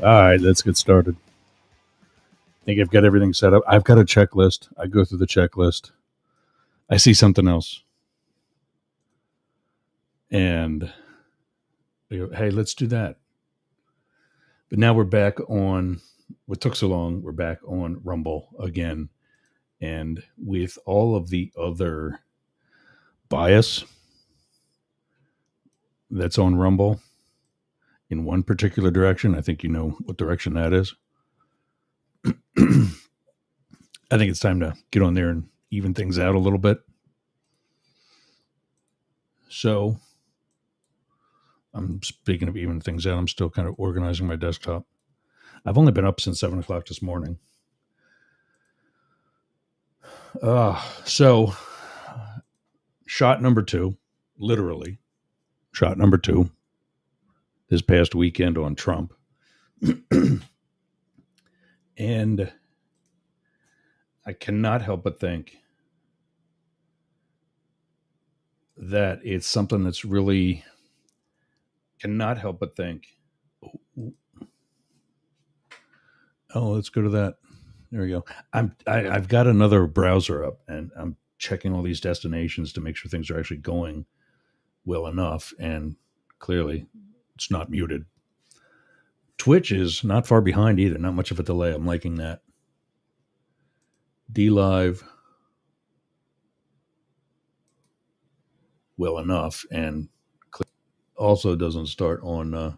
All right, let's get started. I think I've got everything set up. I've got a checklist. I go through the checklist. I see something else. And I go, hey, let's do that. But now we're back on what took so long. We're back on Rumble again. And with all of the other bias that's on Rumble in one particular direction, I think you know what direction that is. I think it's time to get on there and even things out a little bit. So, I'm speaking of even things out. I'm still kind of organizing my desktop. I've only been up since 7 o'clock this morning. So, shot number 2, literally, shot number 2 this past weekend on Trump. And I cannot help but think that it's something that's really cannot help but think. Oh, let's go to that. There we go. I've got another browser up, and I'm checking all these destinations to make sure things are actually going well enough. And clearly, it's not muted. Twitch is not far behind either. Not much of a delay. I'm liking that. DLive well enough, and also doesn't start on. I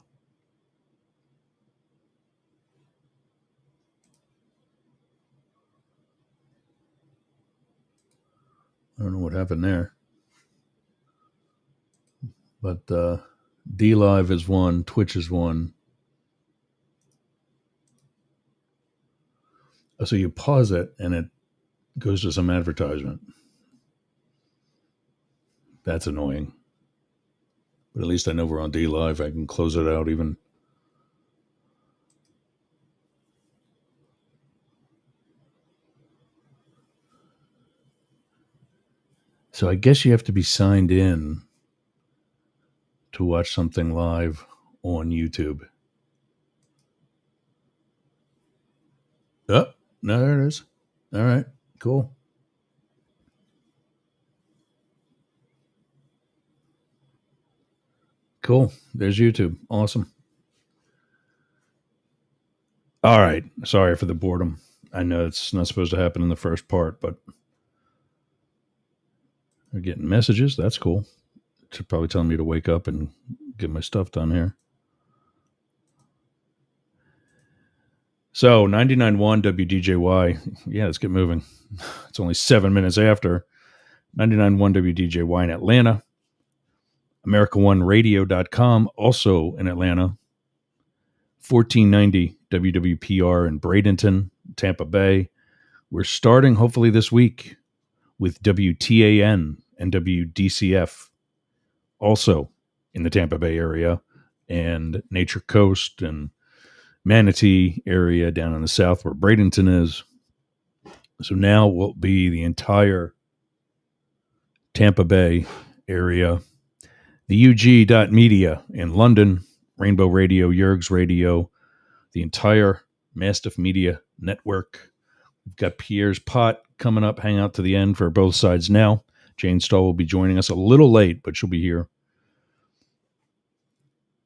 don't know what happened there, but DLive is one, Twitch is one. So you pause it, and it goes to some advertisement. That's annoying. But at least I know we're on DLive. I can close it out even. So I guess you have to be signed in to watch something live on YouTube. Oh, no, there it is. All right, cool. Cool. There's YouTube. Awesome. All right. Sorry for the boredom. I know it's not supposed to happen in the first part, but we're getting messages. That's cool. Should probably tell me to wake up and get my stuff done here. So 99.1 WDJY. Yeah, let's get moving. It's only 7 minutes after. 99.1 WDJY in Atlanta. AmericaOneRadio.com, also in Atlanta. 1490 WWPR in Bradenton, Tampa Bay. We're starting hopefully this week with WTAN and WDCF, also in the Tampa Bay area, and Nature Coast and Manatee area down in the south where Bradenton is. So now will be the entire Tampa Bay area. The UG.media in London, Rainbow Radio, Yerg's Radio, the entire Mastiff Media Network. We've got Pierre's Pot coming up, hang out to the end for both sides now. Jane Stahl will be joining us a little late, but she'll be here.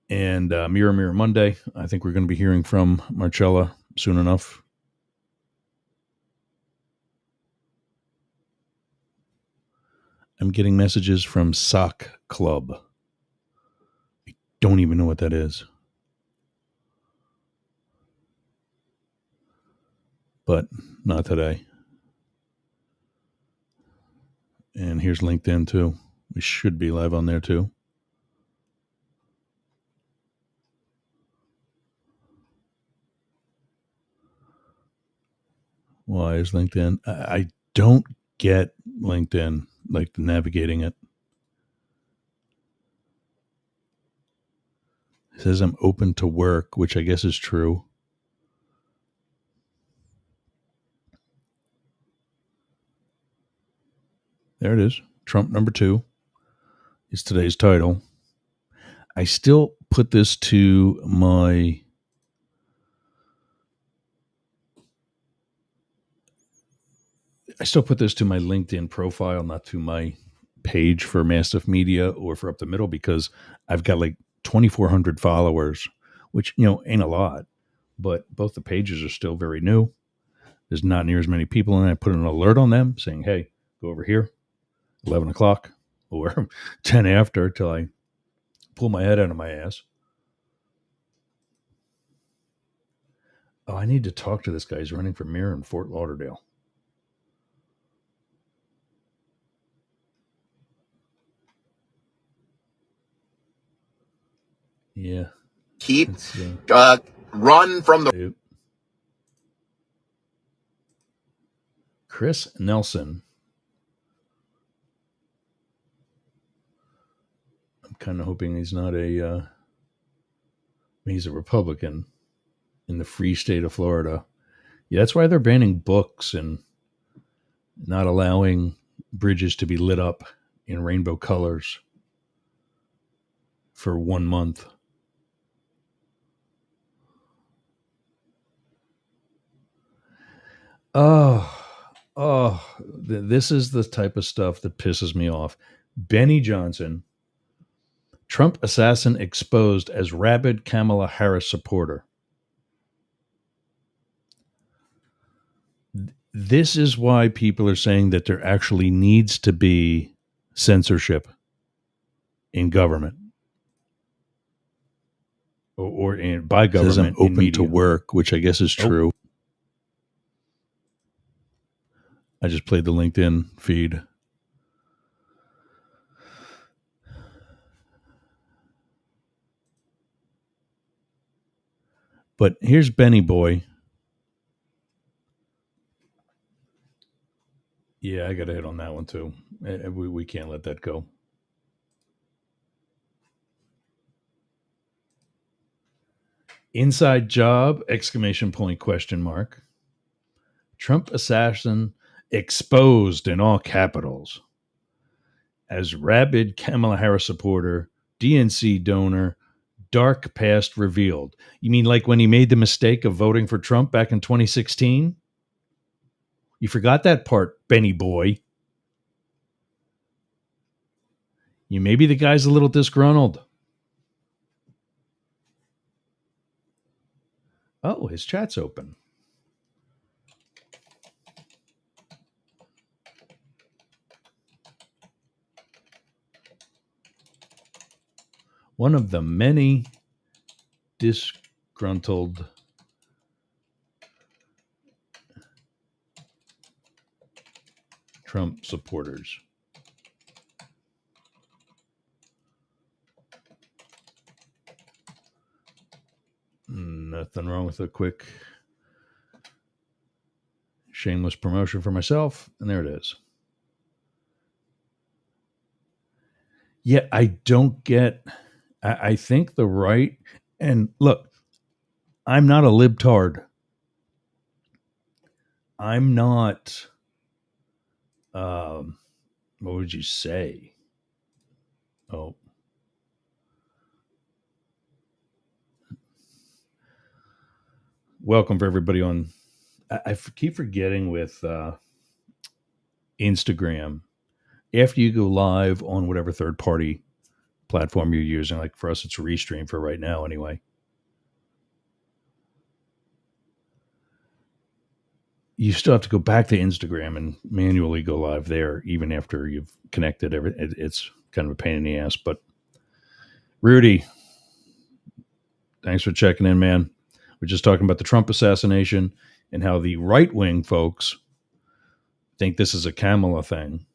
And Mirror Mirror Monday, I think we're going to be hearing from Marcella soon enough. I'm getting messages from Sock Club. I don't even know what that is. But not today. And here's LinkedIn too. We should be live on there too. Why is LinkedIn? I don't get LinkedIn, like navigating it. It says I'm open to work, which I guess is true. There it is. Trump number 2 is today's title. I still put this to my I still put this to my LinkedIn profile, not to my page for Mastiff Media or for Up the Middle, because I've got like 2,400 followers, which, ain't a lot, but both the pages are still very new. There's not near as many people, and I put an alert on them saying, hey, go over here, 11 o'clock or 10 after, till I pull my head out of my ass. Oh, I need to talk to this guy. He's running for mayor in Fort Lauderdale. Yeah. Keep run from the... Chris Nelson. I'm kind of hoping he's not he's a Republican in the free state of Florida. Yeah, that's why they're banning books and not allowing bridges to be lit up in rainbow colors for 1 month. This is the type of stuff that pisses me off. Benny Johnson, Trump assassin exposed as rabid Kamala Harris supporter. This is why people are saying that there actually needs to be censorship in government or by government. Says I'm open to work, which I guess is true. I just played the LinkedIn feed. But here's Benny Boy. Yeah, I got to hit on that one too. We can't let that go. Inside job, ! Trump assassin exposed in all capitals as rabid Kamala Harris supporter, DNC donor, dark past revealed. You mean like when he made the mistake of voting for Trump back in 2016? You forgot that part, Benny Boy. Maybe the guy's a little disgruntled. Oh, his chat's open. One of the many disgruntled Trump supporters. Nothing wrong with a quick shameless promotion for myself. And there it is. Yeah, I don't get... I think the right... And look, I'm not a libtard. I'm not... what would you say? Oh. Welcome for everybody on... I keep forgetting with Instagram. After you go live on whatever third-party platform you're using, like for us, it's Restream for right now anyway. You still have to go back to Instagram and manually go live there, even after you've connected everything. It's kind of a pain in the ass. But Rudy, thanks for checking in, man. We're just talking about the Trump assassination and how the right-wing folks think this is a Kamala thing.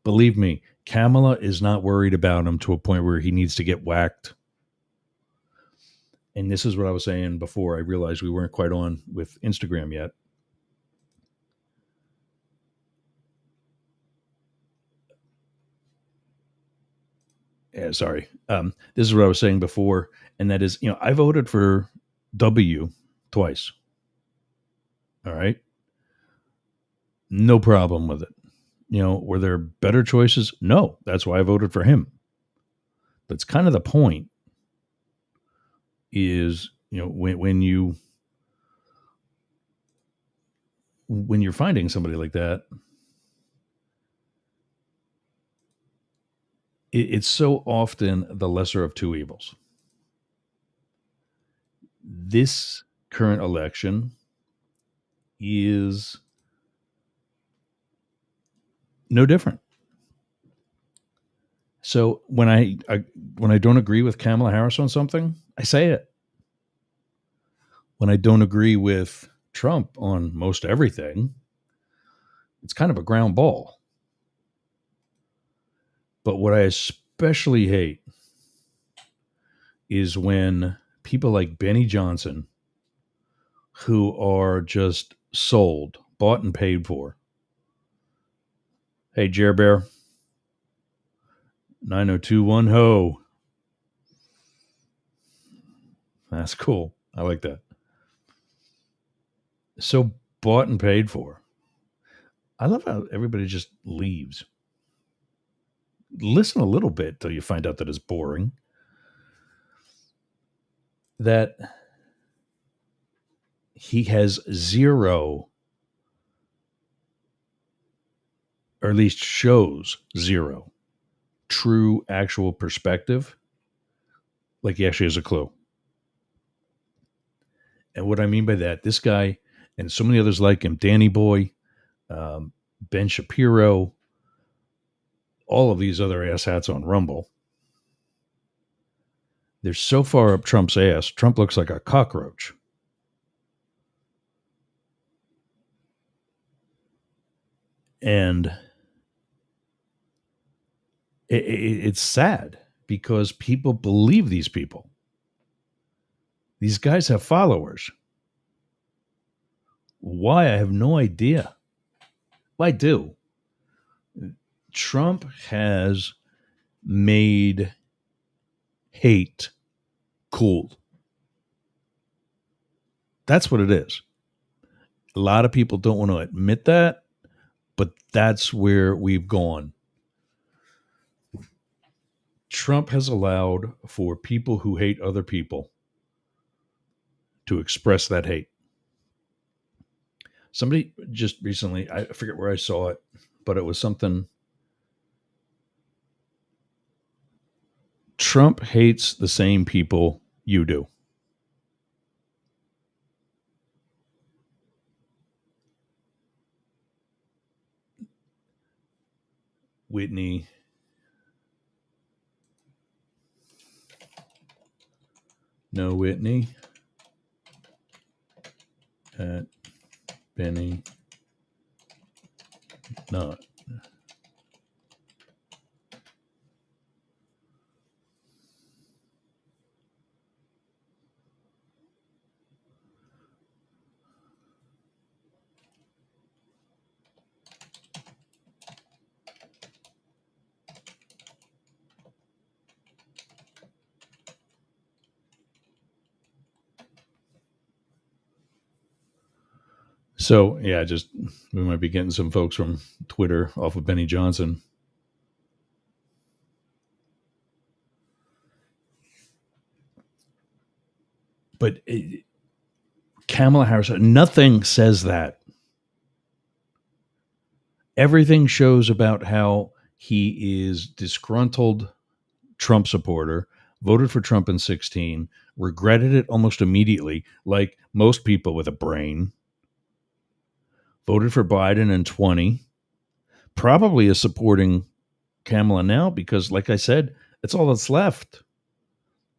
Believe me, Kamala is not worried about him to a point where he needs to get whacked. And this is what I was saying before I realized we weren't quite on with Instagram yet. Yeah, sorry. This is what I was saying before, and that is, I voted for W twice. All right. No problem with it. Were there better choices? No. That's why I voted for him. That's kind of the point. Is, when you're finding somebody like that, it's so often the lesser of two evils. This current election is no different. So when I don't agree with Kamala Harris on something, I say it. When I don't agree with Trump on most everything, it's kind of a ground ball. But what I especially hate is when people like Benny Johnson, who are just sold, bought and paid for. Hey, Jer Bear, 9021 ho. That's cool. I like that. So bought and paid for. I love how everybody just leaves. Listen a little bit till you find out that it's boring. That he has zero, or at least shows zero, true actual perspective. Like he actually has a clue. And what I mean by that, this guy and so many others like him, Danny Boy, Ben Shapiro, all of these other asshats on Rumble, they're so far up Trump's ass, Trump looks like a cockroach. And it's sad because people believe these people. These guys have followers. Why? I have no idea. Well, I do. Trump has made hate cool. That's what it is. A lot of people don't want to admit that, but that's where we've gone. Trump has allowed for people who hate other people to express that hate. Somebody just recently, I forget where I saw it, but it was something. Trump hates the same people you do. Whitney. No Whitney. At Benny. Not. So, yeah, just we might be getting some folks from Twitter off of Benny Johnson. But Kamala Harris, nothing says that. Everything shows about how he is disgruntled Trump supporter, voted for Trump in 16, regretted it almost immediately, like most people with a brain, voted for Biden in 20, probably is supporting Kamala now because, like I said, it's all that's left.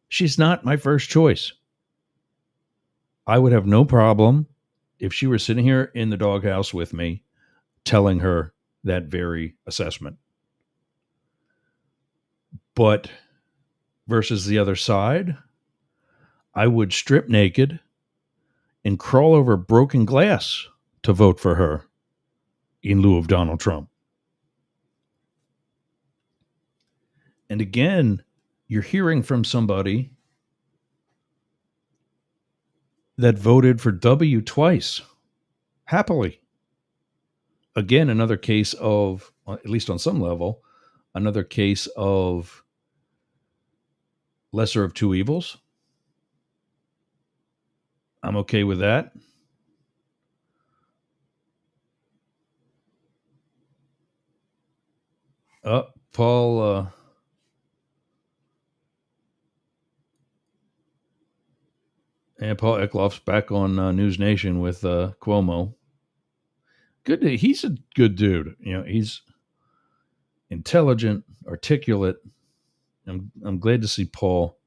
She's not my first choice. I would have no problem if she were sitting here in the doghouse with me telling her that very assessment. But versus the other side, I would strip naked and crawl over broken glass to vote for her in lieu of Donald Trump. And again, you're hearing from somebody that voted for W twice, happily. Again, another case of, at least on some level, another case of lesser of two evils. I'm okay with that. Paul And Paul Eckloff's back on News Nation with Cuomo. Good. He's a good dude. He's intelligent, articulate. I'm glad to see Paul.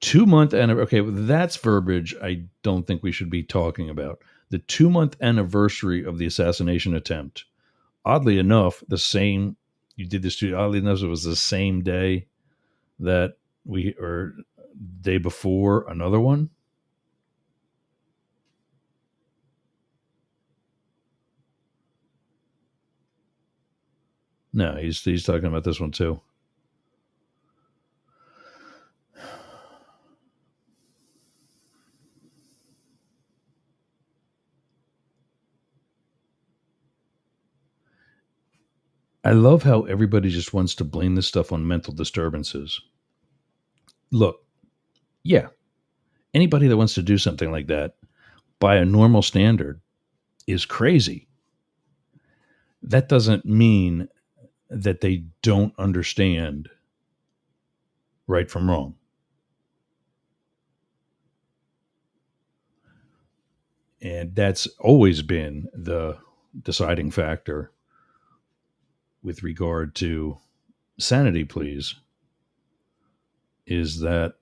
Two-month anniversary. Okay, that's verbiage I don't think we should be talking about. The 2-month anniversary of the assassination attempt. Oddly enough, you did this too. Oddly enough, it was the same day that or day before another one. No, he's talking about this one too. I love how everybody just wants to blame this stuff on mental disturbances. Look, yeah, anybody that wants to do something like that by a normal standard is crazy. That doesn't mean that they don't understand right from wrong. And that's always been the deciding factor with regard to sanity pleas, is that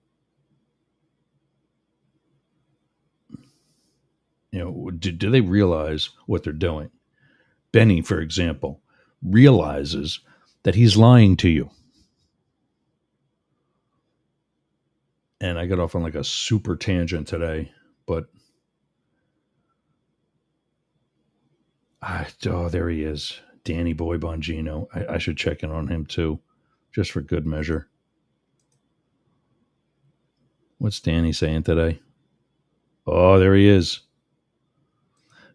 do they realize what they're doing? Benny, for example, realizes that he's lying to you. And I got off on like a super tangent today, but there he is, Danny Boy Bongino. I should check in on him too, just for good measure. What's Danny saying today? Oh, there he is.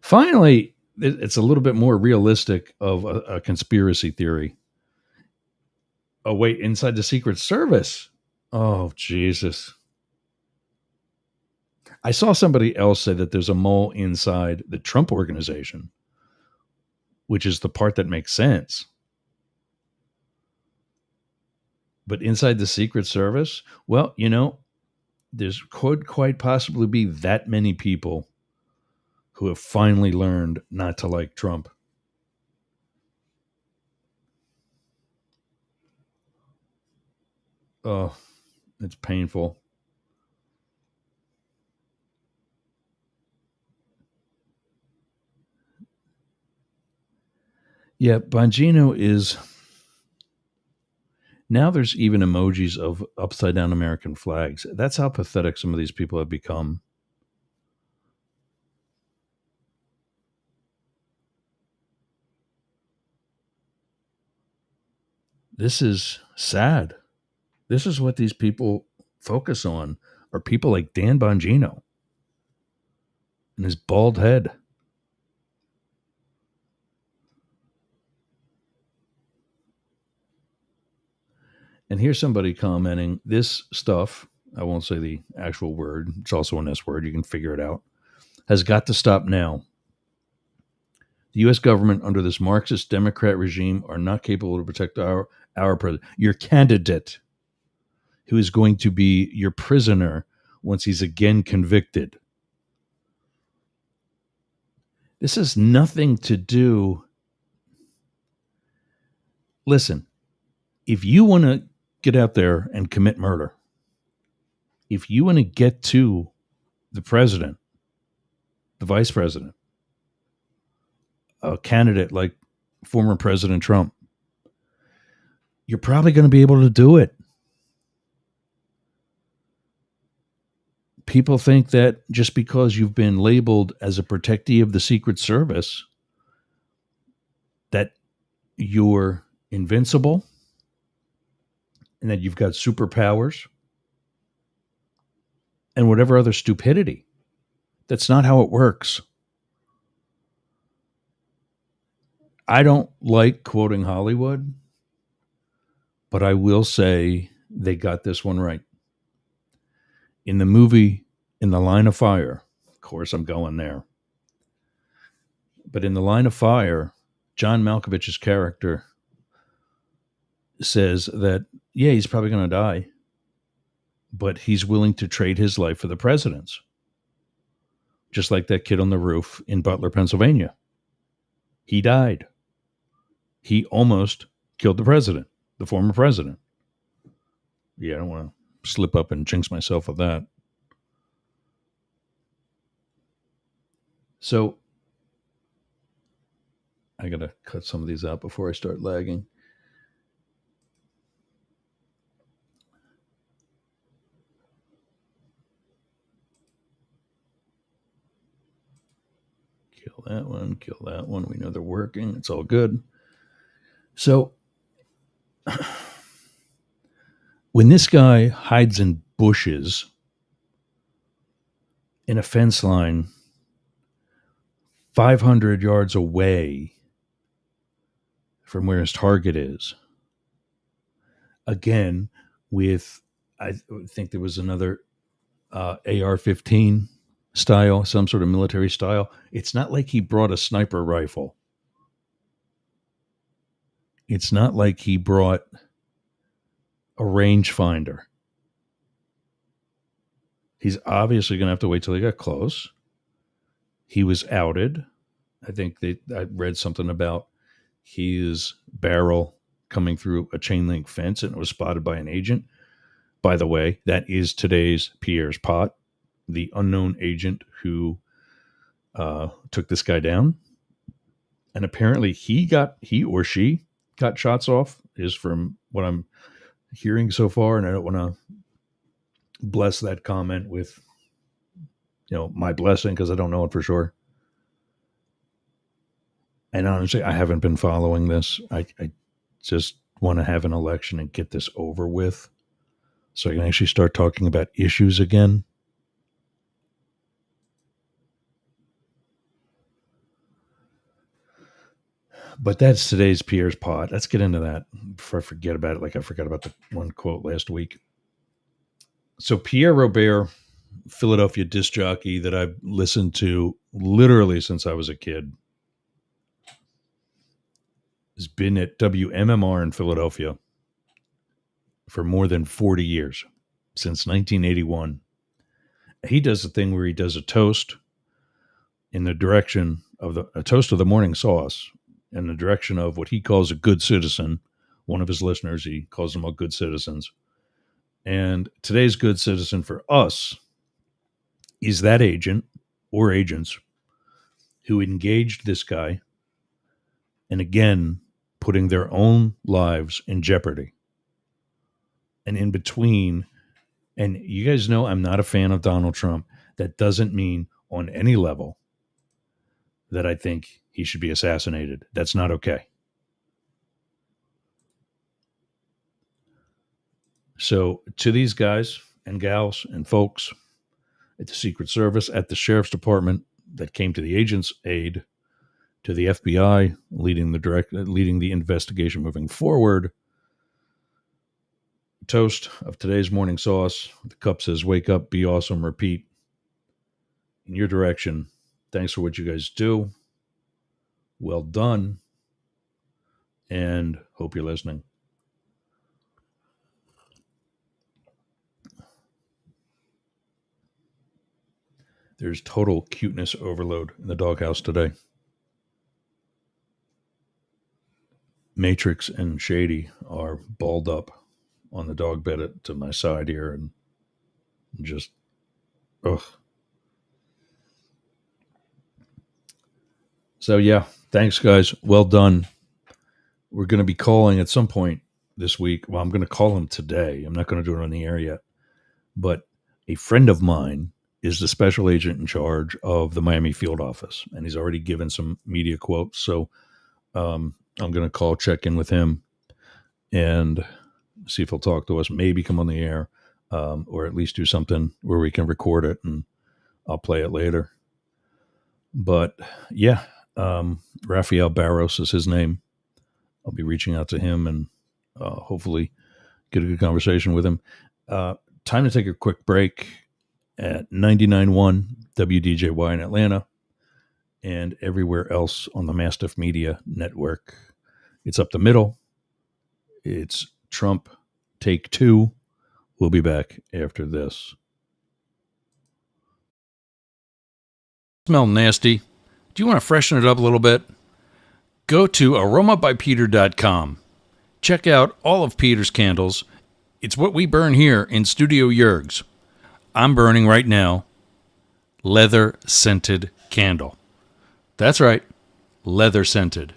Finally, it's a little bit more realistic of a conspiracy theory. Oh, wait, inside the Secret Service. Oh, Jesus. I saw somebody else say that there's a mole inside the Trump organization, which is the part that makes sense. But inside the Secret Service, well, there's could quite possibly be that many people who have finally learned not to like Trump. Oh, it's painful. Yeah, Bongino is. Now there's even emojis of upside down American flags. That's how pathetic some of these people have become. This is sad. This is what these people focus on, are people like Dan Bongino and his bald head. And here's somebody commenting, this stuff, I won't say the actual word, it's also an S word, you can figure it out, has got to stop now. The U.S. government under this Marxist Democrat regime are not capable to protect our president, your candidate, who is going to be your prisoner once he's again convicted. This has nothing to do. Listen, if you want to get out there and commit murder, if you want to get to the president, the vice president, a candidate like former President Trump, you're probably going to be able to do it. People think that just because you've been labeled as a protectee of the Secret Service, that you're invincible and that you've got superpowers and whatever other stupidity. That's not how it works. I don't like quoting Hollywood, but I will say they got this one right. In the movie In the Line of Fire, of course I'm going there, but in The Line of Fire, John Malkovich's character says that, yeah, he's probably going to die, but he's willing to trade his life for the president's. Just like that kid on the roof in Butler, Pennsylvania. He died. He almost killed the president, the former president. Yeah, I don't want to slip up and jinx myself with that. So I got to cut some of these out before I start lagging. Kill that one, kill that one. We know they're working. It's all good. So when this guy hides in bushes in a fence line 500 yards away from where his target is, again, with, I think there was another AR-15 style, some sort of military style. It's not like he brought a sniper rifle. It's not like he brought a rangefinder. He's obviously going to have to wait till he got close. He was outed. I think I read something about his barrel coming through a chain link fence and it was spotted by an agent. By the way, that is today's Pierre's Pot, the unknown agent who took this guy down. And apparently he or she got shots off, is from what I'm hearing so far. And I don't want to bless that comment with, my blessing, because I don't know it for sure. And honestly, I haven't been following this. I just want to have an election and get this over with so I can actually start talking about issues again. But that's today's Pierre's Pot. Let's get into that before I forget about it, like I forgot about the one quote last week. So Pierre Robert, Philadelphia disc jockey that I've listened to literally since I was a kid, has been at WMMR in Philadelphia for more than 40 years, since 1981. He does a thing where he does a toast in the direction of a toast of the morning sauce in the direction of what he calls a good citizen. One of his listeners, he calls them all good citizens. And today's good citizen for us is that agent or agents who engaged this guy and again putting their own lives in jeopardy. And in between, and you guys know I'm not a fan of Donald Trump. That doesn't mean on any level that I think he should be assassinated. That's not okay. So to these guys and gals and folks at the Secret Service, at the Sheriff's Department that came to the agent's aid, to the FBI leading the investigation moving forward, toast of today's morning sauce. The cup says, wake up, be awesome, repeat. In your direction, thanks for what you guys do. Well done. And hope you're listening. There's total cuteness overload in the doghouse today. Matrix and Shady are balled up on the dog bed to my side here and just, ugh. So yeah, thanks guys. Well done. We're going to be calling at some point this week. Well, I'm going to call him today. I'm not going to do it on the air yet. But a friend of mine is the special agent in charge of the Miami field office, and he's already given some media quotes. So I'm going to call, check in with him, and see if he'll talk to us, maybe come on the air, or at least do something where we can record it, and I'll play it later. But yeah, Rafael Barros is his name. I'll be reaching out to him and hopefully get a good conversation with him. Time to take a quick break at 99.1 WDJY in Atlanta and everywhere else on the Mastiff Media Network. It's Up the Middle. It's Trump Take Two. We'll be back after this. Smell nasty. Do you want to freshen it up a little bit? Go to aromabypeter.com. Check out all of Peter's candles. It's what we burn here in Studio Yerg's. I'm burning right now leather scented candle. That's right, leather scented.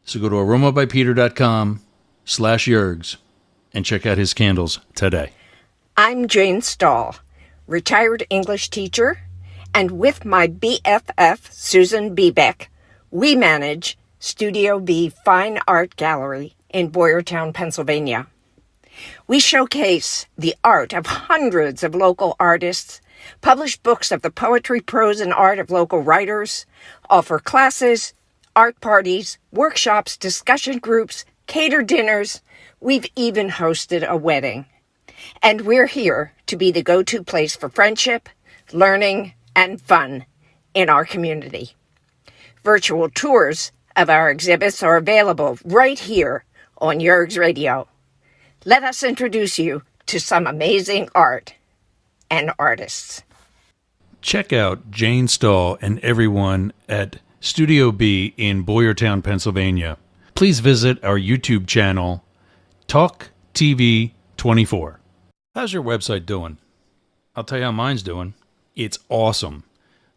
So go to aromabypeter.com/Yerg's and check out his candles today. I'm Jane Stahl, retired English teacher, and with my BFF, Susan Bebeck, we manage Studio B Fine Art Gallery in Boyertown, Pennsylvania. We showcase the art of hundreds of local artists, publish books of the poetry, prose, and art of local writers, offer classes, art parties, workshops, discussion groups, cater dinners. We've even hosted a wedding. And we're here to be the go-to place for friendship, learning, and fun in our community. Virtual tours of our exhibits are available right here on Yerg's Radio. Let us introduce you to some amazing art and artists. Check out Jane Stahl and everyone at Studio B in Boyertown, Pennsylvania. Please visit our YouTube channel, Talk TV 24. How's your website doing? I'll tell you how mine's doing. It's awesome.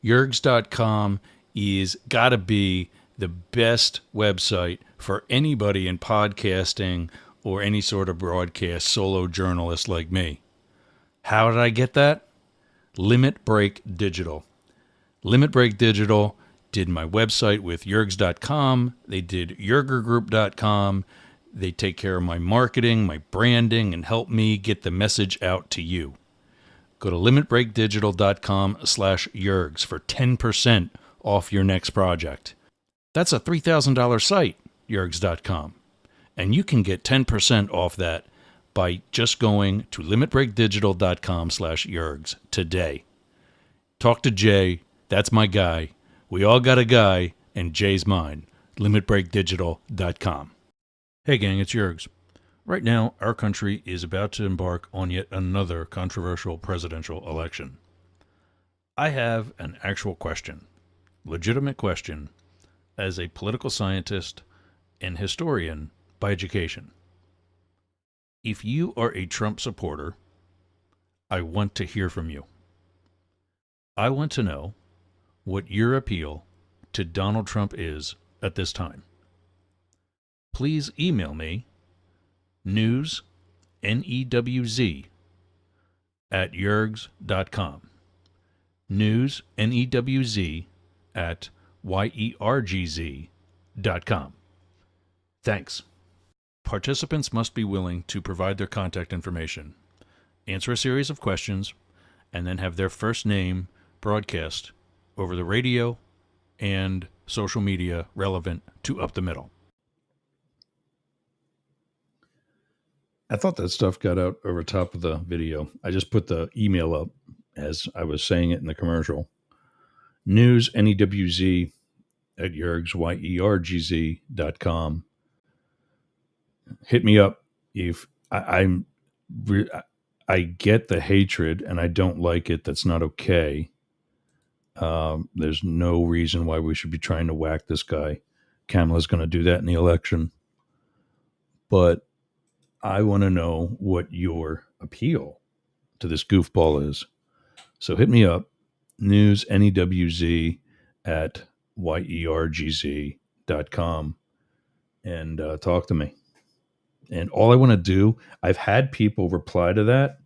Yergs.com is gotta be the best website for anybody in podcasting or any sort of broadcast solo journalist like me. How did I get that? Limit Break Digital. Limit Break Digital did my website with Yergs.com. They did YergerGroup.com. They take care of my marketing, my branding, and help me get the message out to you. Go to limitbreakdigital.com/Yergs for 10% off your next project. That's a $3,000 site, Yergs.com. And you can get 10% off that by just going to limitbreakdigital.com/Yergs today. Talk to Jay. That's my guy. We all got a guy, and Jay's mine. limitbreakdigital.com. Hey gang, it's Yergs. Right now, our country is about to embark on yet another controversial presidential election. I have an actual question, legitimate question, as a political scientist and historian by education. If you are a Trump supporter, I want to hear from you. I want to know what your appeal to Donald Trump is at this time. Please email me news, N-E-W-Z, at yergs.com. News, N-E-W-Z, at YERGZ.com. Thanks. Participants must be willing to provide their contact information, answer a series of questions, and then have their first name broadcast over the radio and social media relevant to Up the Middle. I thought that stuff got out over top of the video. I just put the email up as I was saying it in the commercial. News, N-E-W-Z, at Yergs, YERGZ.com. Hit me up if I get the hatred and I don't like it. That's not okay. There's no reason why we should be trying to whack this guy. Kamala's going to do that in the election. But I want to know what your appeal to this goofball is. So hit me up, news, N-E-W-Z, at YERGZ.com, and talk to me. And all I want to do, I've had people reply to that,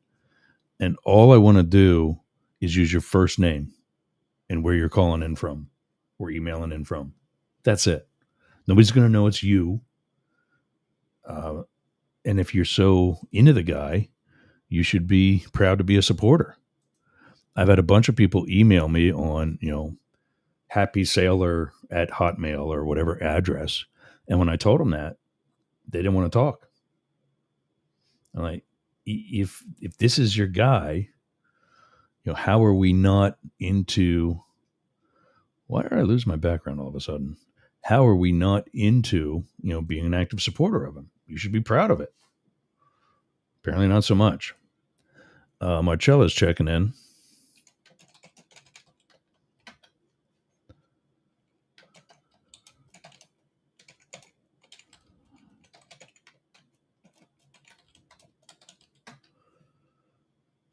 and all I want to do is use your first name and where you're calling in from or emailing in from. That's it. Nobody's going to know it's you. And if you're so into the guy, you should be proud to be a supporter. I've had a bunch of people email me on, happysailor at Hotmail or whatever address. And when I told them that, they didn't want to talk. I'm like, if this is your guy, how are we not into Why did I lose my background all of a sudden? How are we not into, being an active supporter of him? You should be proud of it. Apparently not so much. Marcella's checking in.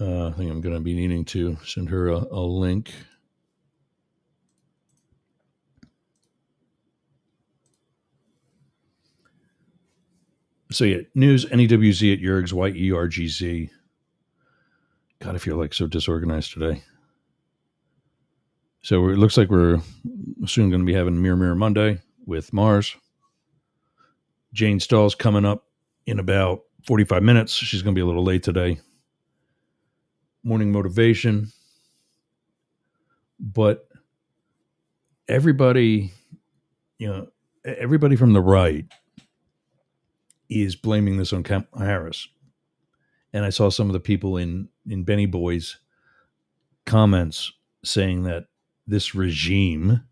I think I'm going to be needing to send her a link. So yeah, news, NEWZ at Yergz, YERGZ. God, I feel like so disorganized today. So it looks like we're soon going to be having Mirror Mirror Monday with Marz. Jane Stahl's coming up in about 45 minutes. She's going to be a little late today. Morning motivation. But everybody, everybody from the right is blaming this on Kamala Harris. And I saw some of the people in Benny Boy's comments saying that this regime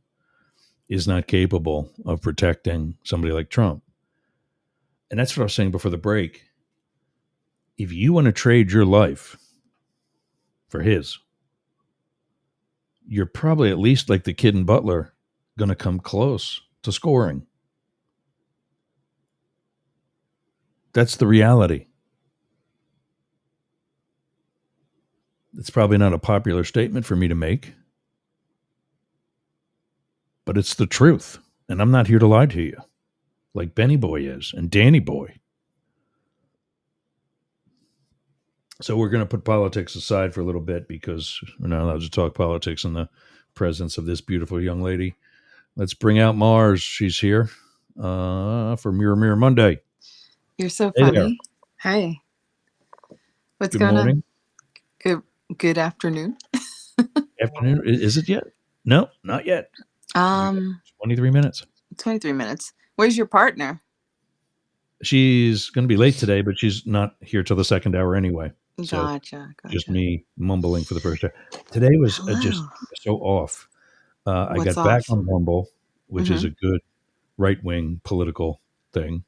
is not capable of protecting somebody like Trump. And that's what I was saying before the break. If you want to trade your life for his, you're probably at least like the kid in Butler going to come close to scoring. That's the reality. It's probably not a popular statement for me to make, but it's the truth. And I'm not here to lie to you like Benny Boy is and Danny Boy. So we're going to put politics aside for a little bit because we're not allowed to talk politics in the presence of this beautiful young lady. Let's bring out Marz. She's here for Mirror Mirror Monday. You're so Hey funny. there. Hi. What's Good going morning. on? Good afternoon. Afternoon. Is it yet? No, not yet. 23 minutes. 23 minutes. Where's your partner? She's going to be late today, but she's not here till the second hour anyway. So Gotcha. just me mumbling for the first hour. Today was just so off. I What's got back off? on Rumble, which is a good right-wing political thing,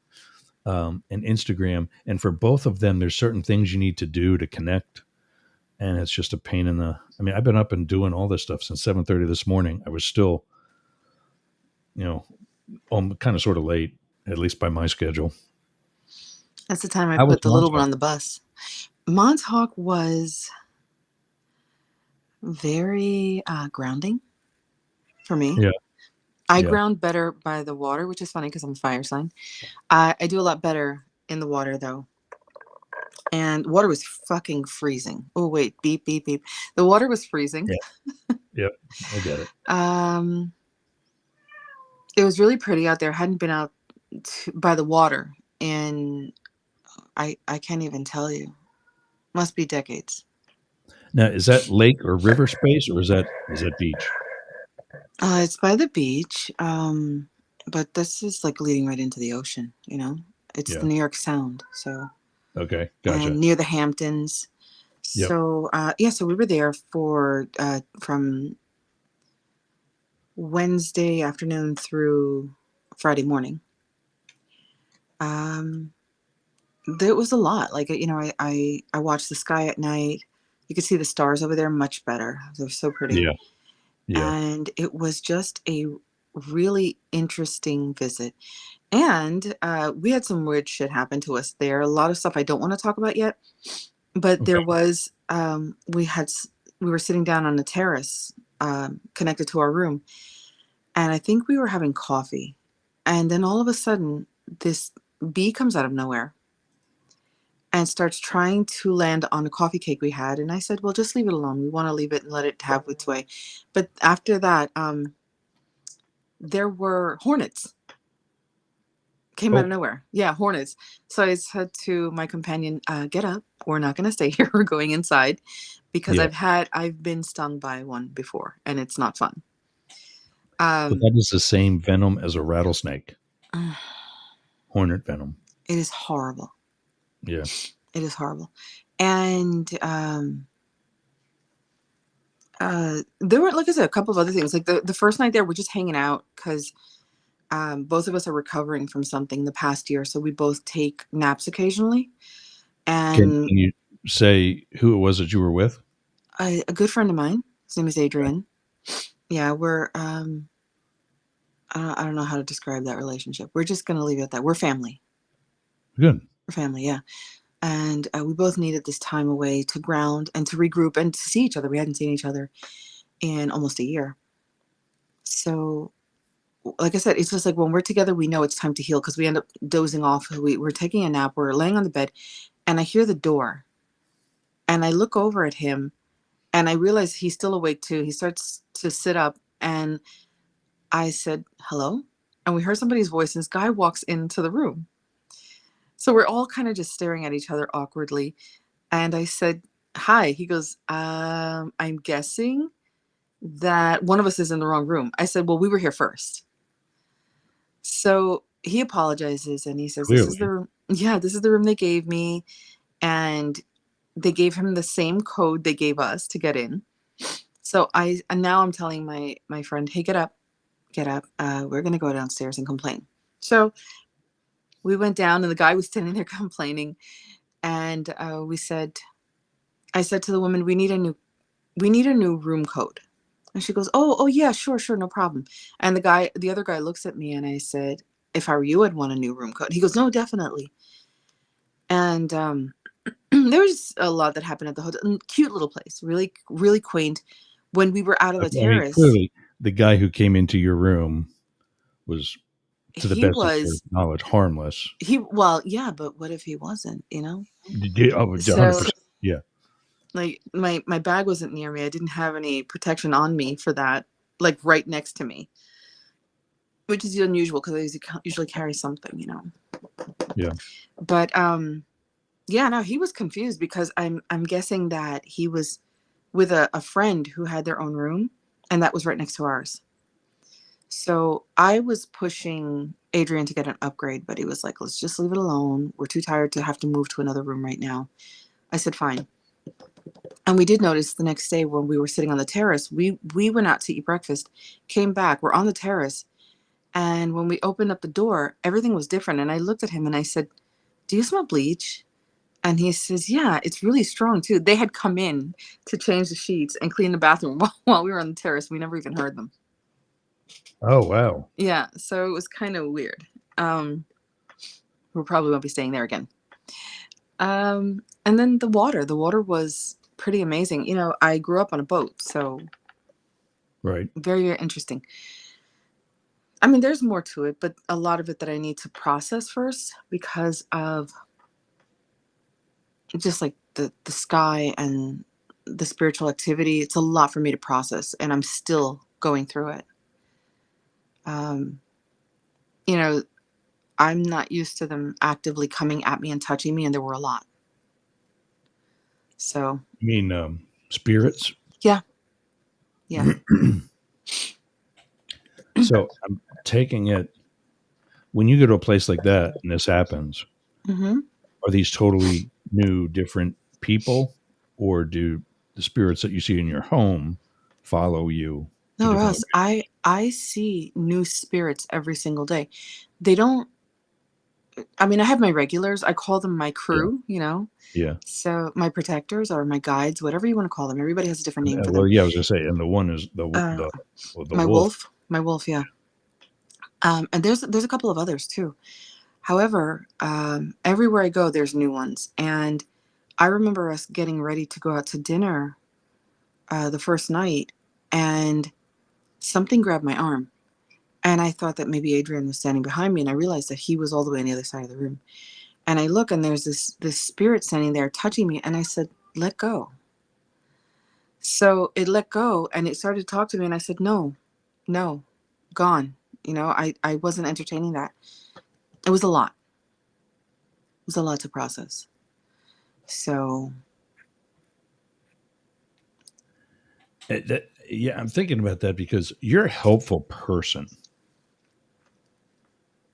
and Instagram. And for both of them, there's certain things you need to do to connect. And it's just a pain in the... I mean, I've been up and doing all this stuff since 7:30 this morning. I was still, kind of sort of late, at least by my schedule. That's the time I put the little one on the bus. Montauk was very grounding for me. Yeah. I ground better by the water, which is funny because I'm a fire sign. I do a lot better in the water, though. And water was fucking freezing. Oh, wait. Beep, beep, beep. The water was freezing. Yeah. Yep. I get it. It was really pretty out there. Hadn't been out by the water in, I can't even tell you. Must be decades. Now, is that lake or river space, or is that beach? It's by the beach, but this is like leading right into the ocean. It's the New York Sound. So okay, gotcha. And near the Hamptons. Yep. So so we were there for from Wednesday afternoon through Friday morning. There was a lot. Like, I watched the sky at night. You could see the stars over there much better. They're so pretty. Yeah. And it was just a really interesting visit. And we had some weird shit happen to us there. A lot of stuff I don't want to talk about yet. But there was, we were sitting down on a terrace connected to our room. And I think we were having coffee. And then all of a sudden, this bee comes out of nowhere and starts trying to land on a coffee cake we had. And I said, well, just leave it alone. We want to leave it and let it have its way. But after that, there were hornets. Came out of nowhere. Yeah, hornets. So I said to my companion, get up. We're not going to stay here. We're going inside because I've been stung by one before and it's not fun. But that is the same venom as a rattlesnake. Hornet venom. It is horrible. Yeah. It is horrible. And There were, like I said, a couple of other things. Like the first night there, we're just hanging out because both of us are recovering from something the past year. So we both take naps occasionally. Can And you say who it was that you were with? a good friend of mine, his name is Adrian. Yeah, we're, I don't know how to describe that relationship. We're just going to leave it at that. We're family. Good. We're family, yeah. And we both needed this time away to ground and to regroup and to see each other. We hadn't seen each other in almost a year. So, like I said, it's just like when we're together, we know it's time to heal because we end up dozing off. We're taking a nap. We're laying on the bed, and I hear the door. And I look over at him, and I realize he's still awake too. He starts to sit up, and I said, "Hello?" And we heard somebody's voice, and this guy walks into the room. So we're all kind of just staring at each other awkwardly. And I said, "Hi." He goes, "I'm guessing that one of us is in the wrong room." I said, "Well, we were here first." So he apologizes and he says, "This is Clearly. the room. Yeah, this is the room they gave me." And they gave him the same code they gave us to get in. So and now I'm telling my friend, "Hey, get up, get up. We're gonna go downstairs and complain." So we went down, and the guy was standing there complaining. And I said to the woman, "We need a new room code." And she goes, "Oh yeah, sure, no problem." And the other guy looks at me, and I said, "If I were you, I'd want a new room code." He goes, "No, definitely." And there was a lot that happened at the hotel. Cute little place, really, really quaint. When we were out of the I mean, terrace, clearly, the guy who came into your room was, to the he best of your was knowledge, harmless. well, yeah, but what if he wasn't? You know. Oh, 100%. So Yeah. like my bag wasn't near me. I didn't have any protection on me for that, like right next to me, which is unusual because I usually carry something, you know. Yeah. But yeah, no, he was confused because I'm guessing that he was with a friend who had their own room, and that was right next to ours. So I was pushing Adrian to get an upgrade, but he was like, "Let's just leave it alone. We're too tired to have to move to another room right now." I said, "Fine." And we did notice the next day when we were sitting on the terrace, we went out to eat breakfast, came back, we're on the terrace, and when we opened up the door, everything was different. And I looked at him and I said, "Do you smell bleach?" And he says, "Yeah, it's really strong too." They had come in to change the sheets and clean the bathroom while we were on the terrace. We never even heard them. Oh, wow. Yeah, so it was kind of weird. We probably won't be staying there again. And then the water was pretty amazing. You know, I grew up on a boat, so Right. very, very interesting. I mean, there's more to it, but a lot of it that I need to process first because of just like the sky and the spiritual activity. It's a lot for me to process, and I'm still going through it. Um, you know, I'm not used to them actively coming at me and touching me, and there were a lot. So, You mean spirits? yeah, yeah. So I'm taking it, when you go to a place like that and this happens, Mm-hmm. are these totally new, different people, or do the spirits that you see in your home follow you to No, different Russ, locations? I see new spirits every single day. They don't. I mean, I have my regulars. I call them my Yeah. crew. You know, Yeah. so my protectors or my guides, whatever you want to call them. Everybody has a different name for Well, them. yeah, I was gonna say, and the one is Uh, the wolf. my wolf, yeah. And there's a couple of others too. However, everywhere I go, there's new ones. And I remember us getting ready to go out to dinner the first night, and something grabbed my arm. And I thought that maybe Adrian was standing behind me, and I realized that he was all the way on the other side of the room. And I look, and there's this spirit standing there touching me, and I said, "Let go." So it let go, and it started to talk to me, and I said, "No, no, gone." You know, I wasn't entertaining that. It was a lot. It was a lot to process. So Yeah, I'm thinking about that because you're a helpful person.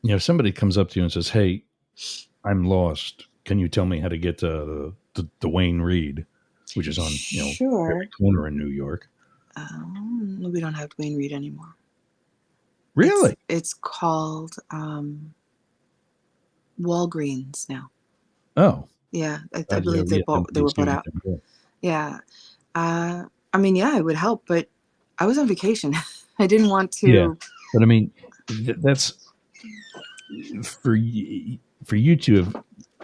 You know, if somebody comes up to you and says, "Hey, I'm lost. Can you tell me how to get to the Wayne Reed, which is on, every sure. corner in New York?" We don't have Dwayne Reed anymore. Really? It's called Walgreens now. Oh. Yeah, I believe they were bought out. Yeah. I mean, yeah, it would help, but I was on vacation. I didn't want to. Yeah, but I mean, that's for you to have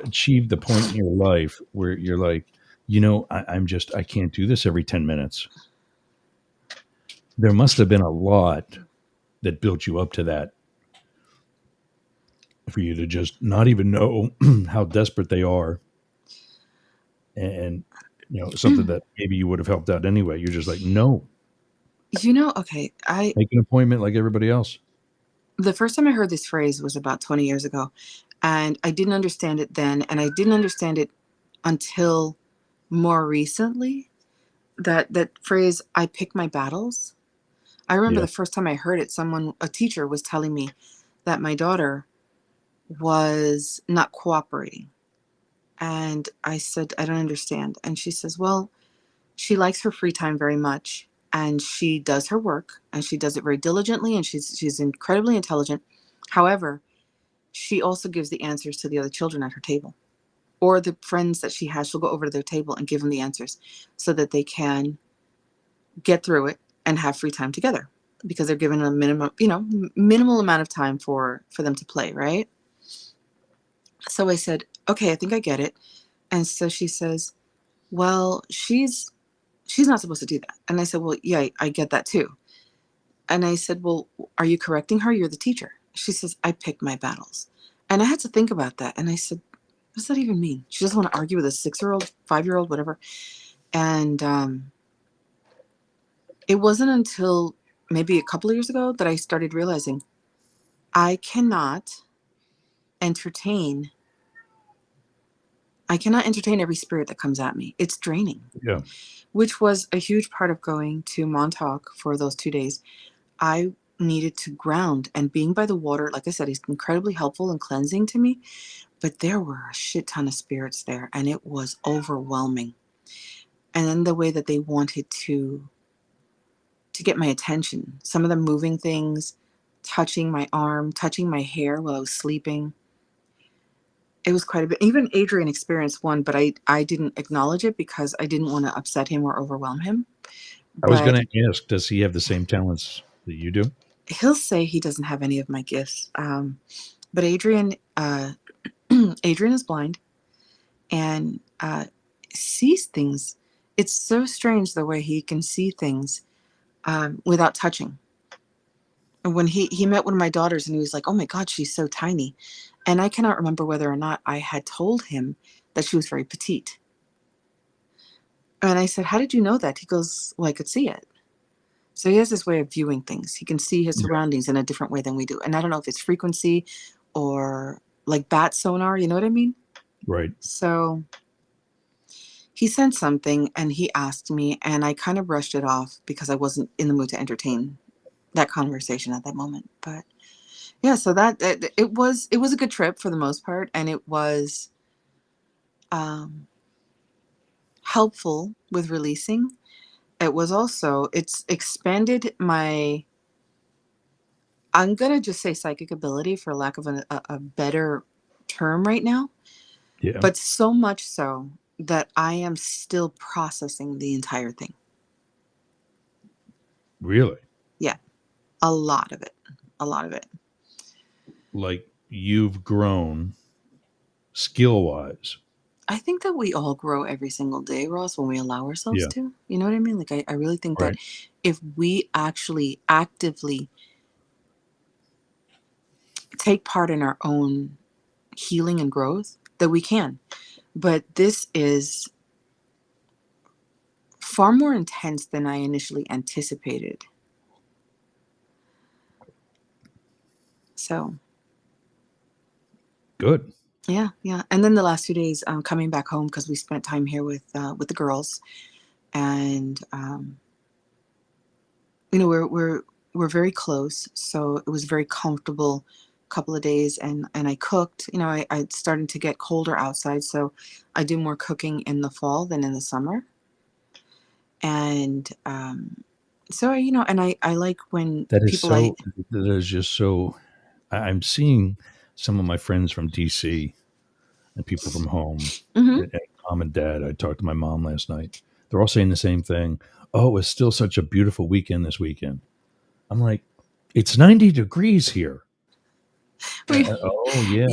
achieved the point in your life where you're like, I can't do this every 10 minutes. There must have been a lot that built you up to that for you to just not even know how desperate they are. And, something that maybe you would have helped out anyway. You're just like, no. Okay, Make an appointment like everybody else. The first time I heard this phrase was about 20 years ago, and I didn't understand it then, and I didn't understand it until more recently. That phrase, I pick my battles. I remember the first time I heard it, a teacher was telling me that my daughter was not cooperating. And I said, I don't understand. And she says, well, she likes her free time very much, and she does her work, and she does it very diligently, and she's incredibly intelligent. However, she also gives the answers to the other children at her table, or the friends that she has. She'll go over to their table and give them the answers so that they can get through it and have free time together, because they're given a minimal amount of time for them to play, right? So I said, okay, I think I get it. And so she says, well, she's not supposed to do that. And I said, well, yeah, I get that too. And I said, well, are you correcting her? You're the teacher. She says, I pick my battles. And I had to think about that. And I said, what does that even mean? She doesn't want to argue with a 6-year-old, 5-year-old, whatever. And it wasn't until maybe a couple of years ago that I started realizing I cannot entertain every spirit that comes at me. It's draining. Yeah. Which was a huge part of going to Montauk for those 2 days. I needed to ground, and being by the water, like I said, is incredibly helpful and cleansing to me. But there were a shit ton of spirits there, and it was overwhelming. And then the way that they wanted to get my attention, some of them moving things, touching my arm, touching my hair while I was sleeping. It was quite a bit. Even Adrian experienced one, but I didn't acknowledge it because I didn't want to upset him or overwhelm him. I was going to ask, does he have the same talents that you do? He'll say he doesn't have any of my gifts. But Adrian is blind and sees things. It's so strange the way he can see things without touching. And when he met one of my daughters and he was like, oh my God, she's so tiny. And I cannot remember whether or not I had told him that she was very petite. And I said, how did you know that? He goes, well, I could see it. So he has this way of viewing things. He can see his surroundings in a different way than we do. And I don't know if it's frequency or like bat sonar, you know what I mean? Right. So he sent something and he asked me, and I kind of brushed it off because I wasn't in the mood to entertain that conversation at that moment. But yeah, so that it was a good trip for the most part, and it was helpful with releasing. It was also, it's expanded my, I'm gonna just say psychic ability for lack of a better term right now. Yeah. But so much so that I am still processing the entire thing. Really? Yeah. A lot of it. Like, you've grown skill-wise. I think that we all grow every single day, Ross, when we allow ourselves to. You know what I mean? Like, I really think that if we actually actively take part in our own healing and growth, that we can. But this is far more intense than I initially anticipated. So. Good. Yeah. And then the last 2 days, coming back home because we spent time here with the girls, and we're very close, so it was very comfortable couple of days, and I cooked. I started to get colder outside, so I do more cooking in the fall than in the summer. And So, and I like when That is people I, so. That is just so. I'm seeing some of my friends from DC and people from home, hmm and mom and dad. I talked to my mom last night. They're all saying the same thing. Oh, it was still such a beautiful weekend this weekend. I'm like, it's 90 degrees here. Oh yeah,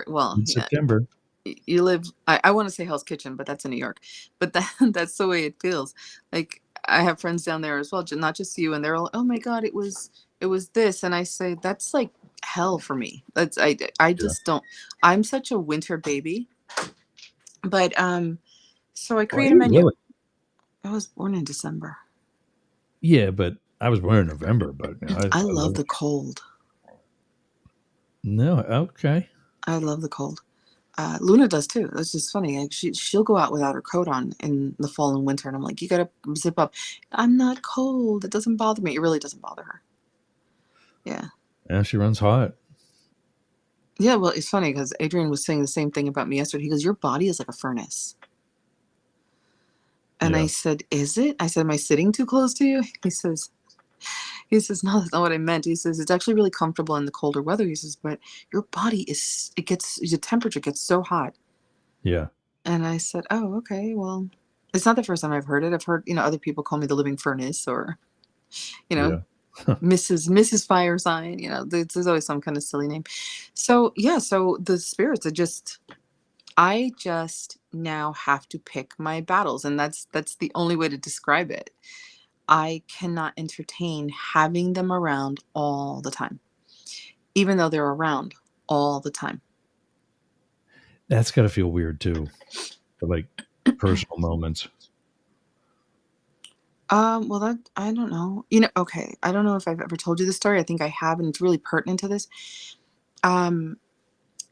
well, in yeah, September. you live, I want to say Hell's Kitchen, but that's in New York. But that's the way it feels. Like I have friends down there as well, not just you, and they're all, oh my God, it was this. And I say, that's like hell for me. I Yeah. just don't, I'm such a winter baby. But so I Are create a you menu. really? I was born in December. Yeah, but I was born in November. But I I love love. the cold. No, okay. I love the cold. Luna does too. That's just funny. Like she'll go out without her coat on in the fall and winter, and I'm like, you gotta zip up. I'm not cold. It doesn't bother me. It really doesn't bother her. Yeah. Yeah, she runs hot. Yeah. Well, it's funny because Adrian was saying the same thing about me yesterday. He goes, "Your body is like a furnace," and I Yeah, said, "Is it?" I said, "Am I sitting too close to you?" He says, "No, that's not what I meant." He says, "It's actually really comfortable in the colder weather." He says, "But your body the temperature gets so hot." yeah, And I said, "Oh, okay. Well, it's not the first time I've heard it. I've heard, other people call me the living furnace or, you know, yeah. Mrs. Fire Sign. There's always some kind of silly name. So, yeah, so the spirits I just now have to pick my battles, and that's the only way to describe it. I cannot entertain having them around all the time, even though they're around all the time. That's got to feel weird too, for like personal moments. Well, that I don't know. Okay. I don't know if I've ever told you this story. I think I have, and it's really pertinent to this. Um,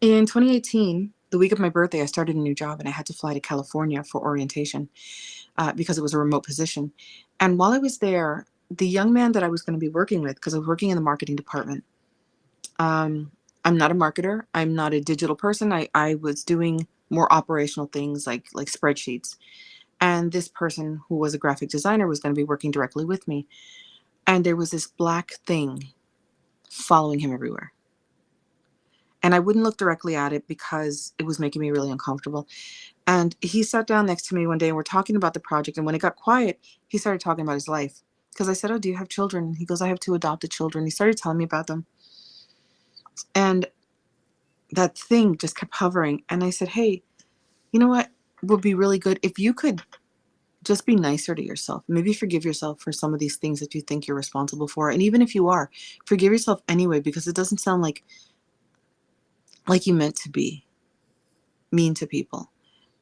in 2018, the week of my birthday, I started a new job and I had to fly to California for orientation because it was a remote position. And while I was there, the young man that I was going to be working with, because I was working in the marketing department, um, I'm not a marketer. I'm not a digital person. I was doing more operational things like spreadsheets. And this person who was a graphic designer was going to be working directly with me. And there was this black thing following him everywhere. And I wouldn't look directly at it because it was making me really uncomfortable. And he sat down next to me one day and we're talking about the project. And when it got quiet, he started talking about his life. Because I said, "Oh, do you have children?" He goes, "I have 2 adopted children." He started telling me about them. And that thing just kept hovering. And I said, "Hey, you know what would be really good if you could just be nicer to yourself. Maybe forgive yourself for some of these things that you think you're responsible for. And even if you are, forgive yourself anyway, because it doesn't sound like you meant to be mean to people.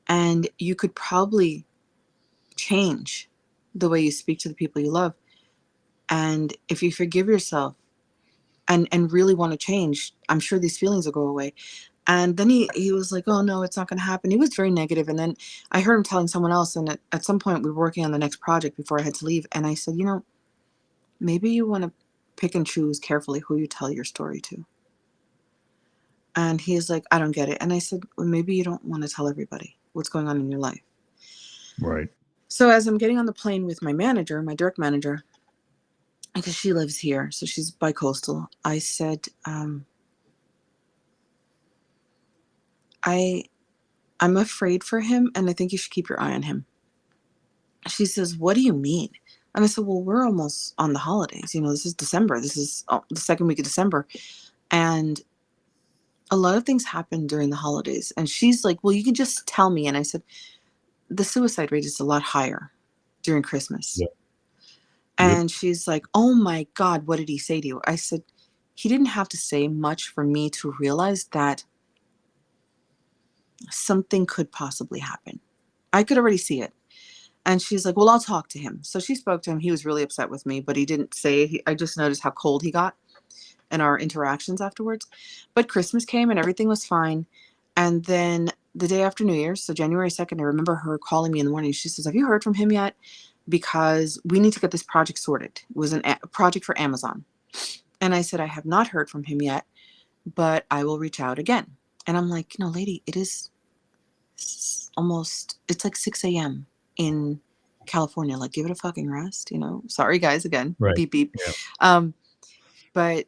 And you could probably change the way you speak to the people you love. And if you forgive yourself and really want to change, I'm sure these feelings will go away." And then he was like, "Oh no, it's not going to happen." He was very negative. And then I heard him telling someone else. And at some point we were working on the next project before I had to leave. And I said, maybe you want to pick and choose carefully who you tell your story to. And he's like, "I don't get it." And I said, "Well, maybe you don't want to tell everybody what's going on in your life." Right. So as I'm getting on the plane with my manager, my direct manager, because she lives here, so she's bi-coastal, I said, I I'm afraid for him, and I think you should keep your eye on him. She says, "What do you mean?" And I said, "Well, we're almost on the holidays. This is December. This is the second week of December. And a lot of things happen during the holidays." And she's like, "Well, you can just tell me." And I said, "The suicide rate is a lot higher during Christmas." Yep. Yep. And she's like, "Oh my God, what did he say to you?" I said, "He didn't have to say much for me to realize that something could possibly happen. I could already see it." And she's like, "Well, I'll talk to him." So she spoke to him. He was really upset with me, but he didn't say, I just noticed how cold he got in our interactions afterwards. But Christmas came and everything was fine. And then the day after New Year's, so January 2nd, I remember her calling me in the morning. She says, "Have you heard from him yet? Because we need to get this project sorted." It was a project for Amazon. And I said, "I have not heard from him yet, but I will reach out again." And I'm like, "No, lady, it is it's like 6 a.m. in California, like, give it a fucking rest, Sorry, guys, again. Right. Beep, beep. Yeah. But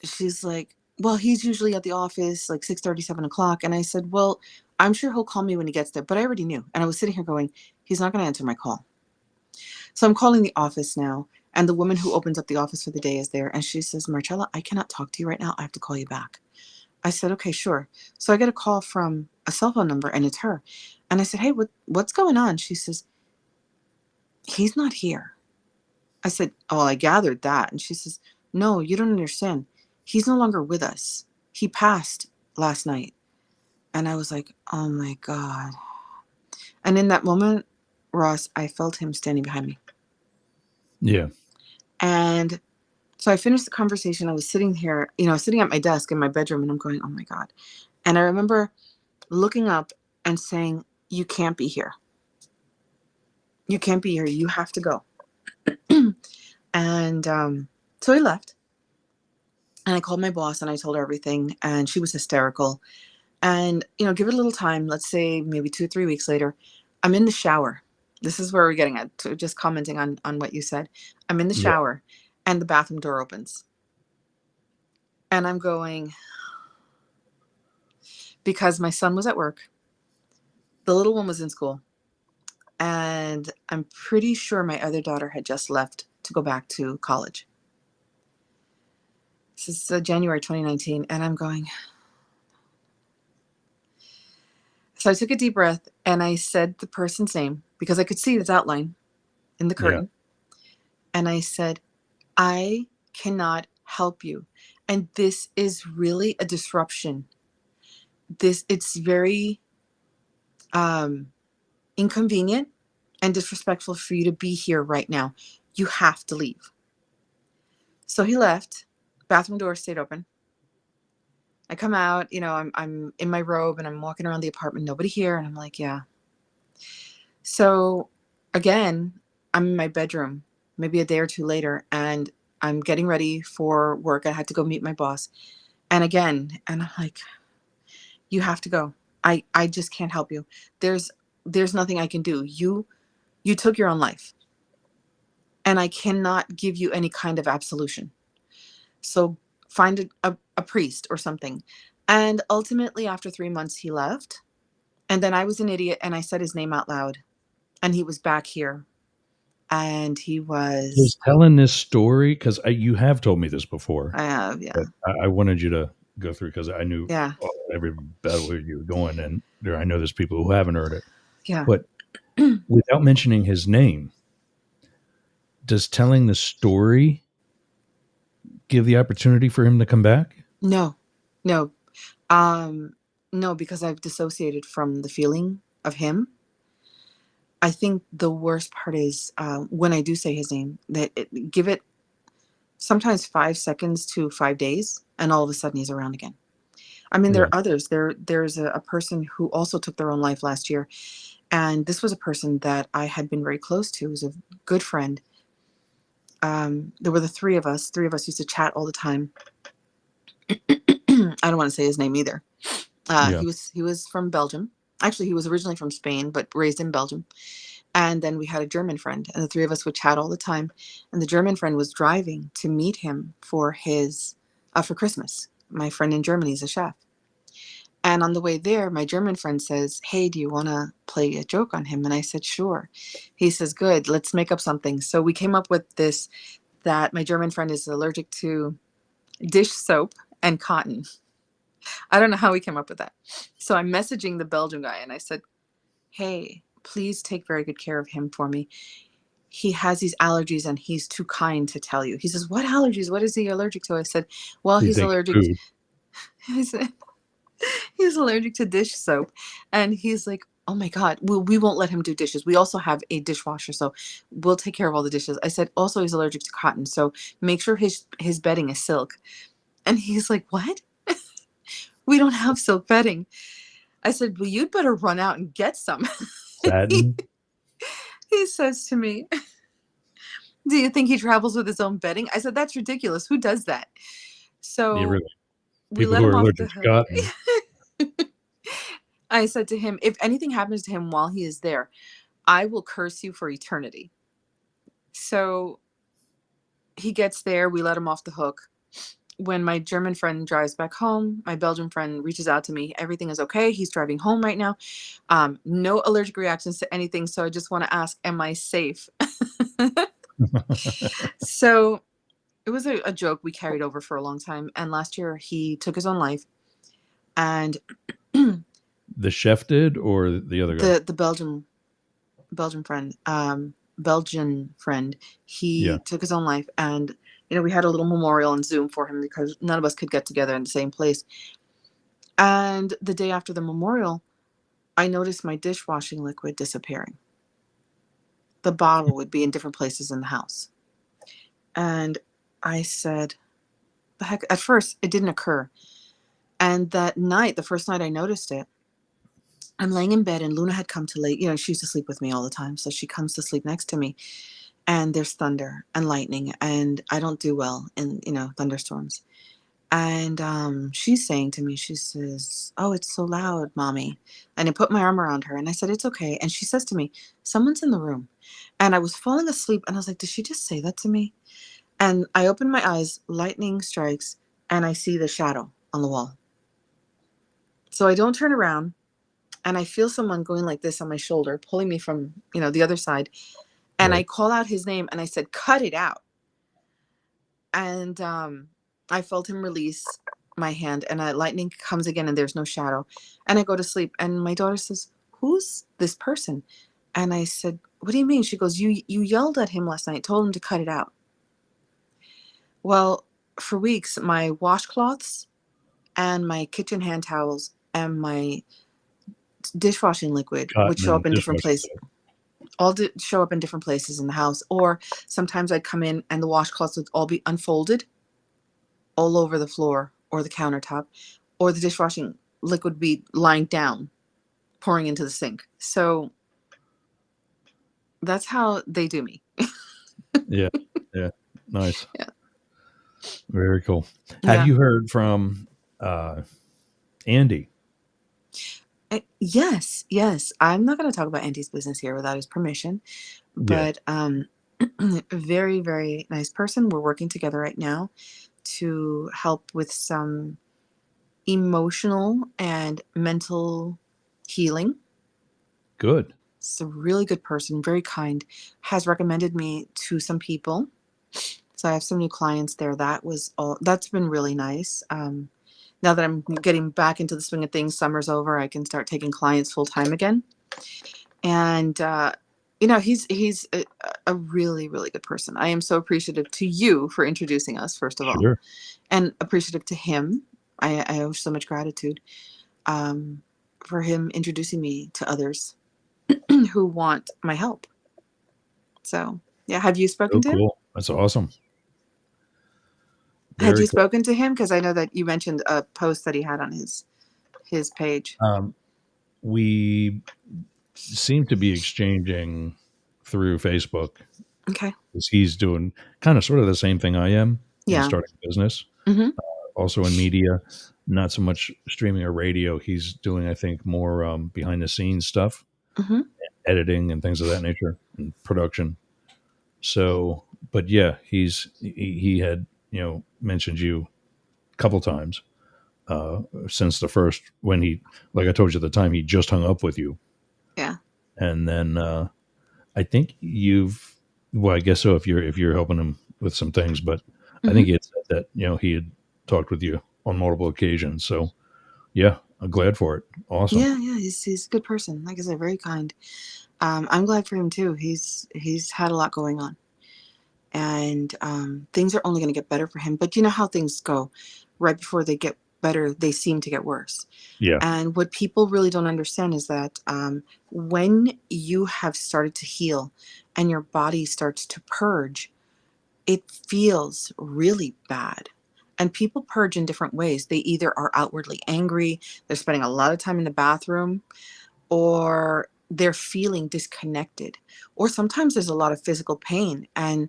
she's like, well, he's usually at the office like 6:30, 7 o'clock. And I said, well, I'm sure he'll call me when he gets there. But I already knew. And I was sitting here going, he's not going to answer my call. So I'm calling the office now. And the woman who opens up the office for the day is there. And she says, Marcella, I cannot talk to you right now. I have to call you back. I said, okay, sure. So I get a call from a cell phone number and it's her. And I said, hey, what's going on? She says, he's not here. I said, oh, I gathered that. And she says, no, you don't understand. He's no longer with us. He passed last night. And I was like, oh my God. And in that moment, Ross, I felt him standing behind me. Yeah. And so I finished the conversation. I was sitting here, sitting at my desk in my bedroom, and I'm going, oh my God. And I remember looking up and saying, you can't be here. You can't be here. You have to go. And so I left. And I called my boss and I told her everything. And she was hysterical. And, give it a little time. Let's say maybe 2 or 3 weeks later, I'm in the shower. This is where we're getting at, just commenting on what you said. I'm in the shower and the bathroom door opens. And I'm going, because my son was at work. The little one was in school. And I'm pretty sure my other daughter had just left to go back to college. This is January 2019. And I'm going. So I took a deep breath and I said the person's name because I could see its outline in the curtain. Yeah. And I said, I cannot help you. And this is really a disruption. It's very inconvenient and disrespectful for you to be here right now. You have to leave. So he left. Bathroom door stayed open. I come out, I'm in my robe and I'm walking around the apartment, nobody here. And I'm like, yeah. So again, I'm in my bedroom, maybe a day or two later, and I'm getting ready for work. I had to go meet my boss. And again, and I'm like, you have to go. I just can't help you. There's nothing I can do. You took your own life. And I cannot give you any kind of absolution. So find a priest or something. And ultimately, after 3 months, he left. And then I was an idiot and I said his name out loud. And he was back here. And he was telling this story because you have told me this before. I have, yeah. I wanted you to go through because I knew every battle where you were going, and I know there's people who haven't heard it. Yeah. But without mentioning his name, does telling the story give the opportunity for him to come back? No, because I've dissociated from the feeling of him. I think the worst part is when I do say his name, give it sometimes 5 seconds to 5 days, and all of a sudden he's around again. I mean, there are others. There's a person who also took their own life last year, and this was a person that I had been very close to. He was a good friend. There were the three of us. Three of us used to chat all the time. I don't want to say his name either. He was from Belgium. Actually, he was originally from Spain, but raised in Belgium. And then we had a German friend, and the three of us would chat all the time. And the German friend was driving to meet him for Christmas. My friend in Germany is a chef. And on the way there, my German friend says, hey, do you want to play a joke on him? And I said, sure. He says, good, let's make up something. So we came up with this, that my German friend is allergic to dish soap and cotton. I don't know how we came up with that. So I'm messaging the Belgian guy and I said, hey, please take very good care of him for me. He has these allergies and he's too kind to tell you. He says, what allergies? What is he allergic to? I said, well, he's allergic. I said, he's allergic to dish soap. And he's like, oh my God, we won't let him do dishes. We also have a dishwasher, so we'll take care of all the dishes. I said, also, he's allergic to cotton, so make sure his bedding is silk. And he's like, what? We don't have silk bedding. I said, well, you'd better run out and get some. He says to me, do you think he travels with his own bedding? I said, that's ridiculous. Who does that? So really. We let him off the hook. I said to him, if anything happens to him while he is there, I will curse you for eternity. So he gets there. We let him off the hook. When my German friend drives back home, my Belgian friend reaches out to me. Everything is okay. He's driving home right now. No allergic reactions to anything. So I just want to ask, am I safe? So it was a joke we carried over for a long time. And last year he took his own life. And the chef did, or the other guy? The Belgian friend, he took his own life. And we had a little memorial on Zoom for him because none of us could get together in the same place. And the day after the memorial, I noticed my dishwashing liquid disappearing. The bottle would be in different places in the house. And I said, the heck? At first, it didn't occur. And that night, the first night I noticed it, I'm laying in bed and Luna had come to lay, she used to sleep with me all the time. So she comes to sleep next to me and there's thunder and lightning and I don't do well in, thunderstorms. And she's saying to me, she says, "Oh, it's so loud, mommy." And I put my arm around her and I said, "It's okay." And she says to me, "Someone's in the room." And I was falling asleep and I was like, did she just say that to me? And I open my eyes, lightning strikes, and I see the shadow on the wall. So I don't turn around. And I feel someone going like this on my shoulder, pulling me from, the other side. And right. I call out his name and I said, "Cut it out." And I felt him release my hand and lightning comes again and there's no shadow. And I go to sleep and my daughter says, "Who's this person?" And I said, "What do you mean?" She goes, you yelled at him last night, told him to cut it out." Well, for weeks, my washcloths and my kitchen hand towels and my dishwashing liquid would show up in different places. Show up in different places in the house. Or sometimes I'd come in and the washcloths would all be unfolded all over the floor or the countertop, or the dishwashing liquid would be lying down, pouring into the sink. So that's how they do me. Yeah. Nice. Yeah. Very cool. Have you heard from Andy? Yes. I'm not going to talk about Andy's business here without his permission, but very, very nice person. We're working together right now to help with some emotional and mental healing. Good. It's a really good person, very kind, has recommended me to some people. So I have some new clients there. That's been really nice. Now that I'm getting back into the swing of things, summer's over, I can start taking clients full time again. And, he's a really, really good person. I am so appreciative to you for introducing us, first of all, and appreciative to him. I owe so much gratitude for him introducing me to others who want my help. So, yeah. Have you spoken to him? Cool. That's awesome. Had you spoken to him? Because I know that you mentioned a post that he had on his page. We seem to be exchanging through Facebook. Okay. Because he's doing kind of sort of the same thing I am. Yeah. Starting a business. Mm-hmm. Also in media, not so much streaming or radio. He's doing, I think, more behind the scenes stuff, editing and things of that nature, and production. So, but yeah, he had, mentioned you a couple times since the first, when he, like I told you at the time, he just hung up with you. Yeah. And then I think I guess so if you're helping him with some things, but I think he had said that, he had talked with you on multiple occasions. So yeah, I'm glad for it. Awesome. Yeah. He's a good person. Like I said, very kind. I'm glad for him too. He's had a lot going on. And things are only going to get better for him. But you know how things go. Right before they get better, they seem to get worse. Yeah. And what people really don't understand is that when you have started to heal and your body starts to purge, it feels really bad. And people purge in different ways. They either are outwardly angry, they're spending a lot of time in the bathroom, or they're feeling disconnected. Or sometimes there's a lot of physical pain. And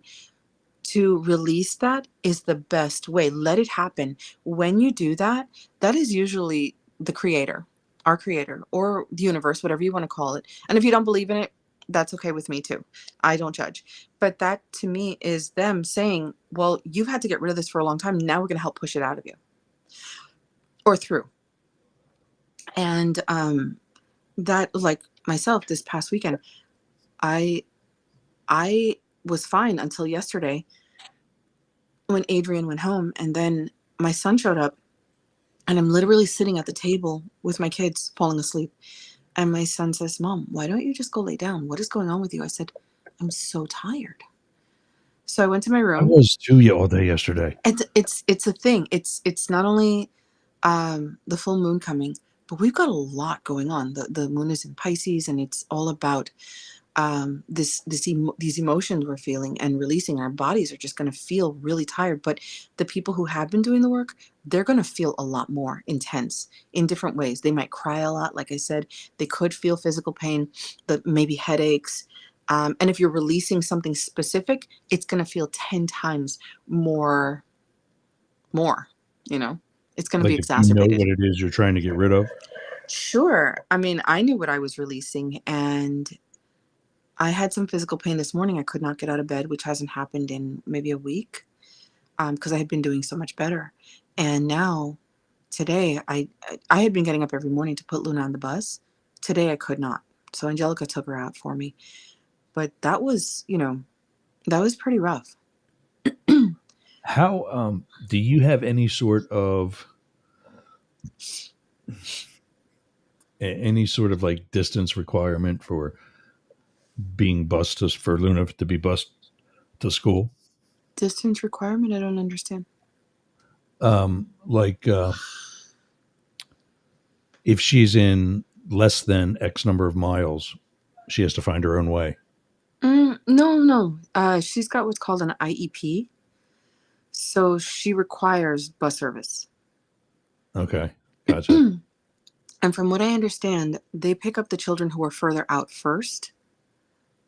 to release that is the best way. Let it happen. When you do that, that is usually the creator, our creator, or the universe, whatever you want to call it. And if you don't believe in it, That's okay with me too. I don't judge. But that to me is them saying, well, you've had to get rid of this for a long time. Now we're going to help push it out of you or through. And that, like myself, this past weekend, I was fine until yesterday when Adrian went home, and then my son showed up, and I'm literally sitting at the table with my kids falling asleep. And my son says, Mom, why don't you just go lay down? What is going on with you? I said, I'm so tired. So I went to my room. I was too all day yesterday. It's a thing. It's not only the full moon coming, but we've got a lot going on. The moon is in Pisces, and it's all about these emotions we're feeling and releasing. Our bodies are just going to feel really tired. But the people who have been doing the work, they're going to feel a lot more intense in different ways. They might cry a lot. Like I said, they could feel physical pain, maybe headaches. And if you're releasing something specific, it's going to feel 10 times more, it's going to be exacerbated. You know what it is you're trying to get rid of? Sure. I mean, I knew what I was releasing, and I had some physical pain this morning. I could not get out of bed, which hasn't happened in maybe a week, because I had been doing so much better. And now, today, I had been getting up every morning to put Luna on the bus. Today, I could not. So Angelica took her out for me. But that was, that was pretty rough. How do you have any sort of like distance requirement for being bused for Luna to be bused to school? Distance requirement? I don't understand. If she's in less than X number of miles, she has to find her own way. No. She's got what's called an IEP. So she requires bus service. Okay. Gotcha. And from what I understand, they pick up the children who are further out first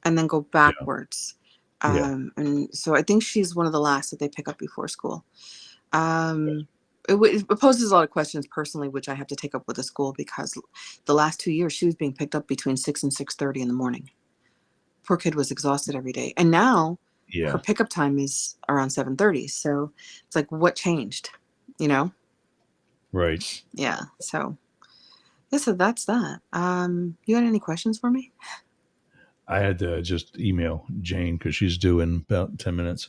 and then go backwards. Yeah. And so I think she's one of the last that they pick up before school. It poses a lot of questions personally, which I have to take up with the school, because the last 2 years she was being picked up between 6 and 6:30 in the morning. Poor kid was exhausted every day. And now her pickup time is around 7:30. So it's like, what changed? Right. Yeah. So that's that. You had any questions for me? I had to just email Jane because she's due in about 10 minutes.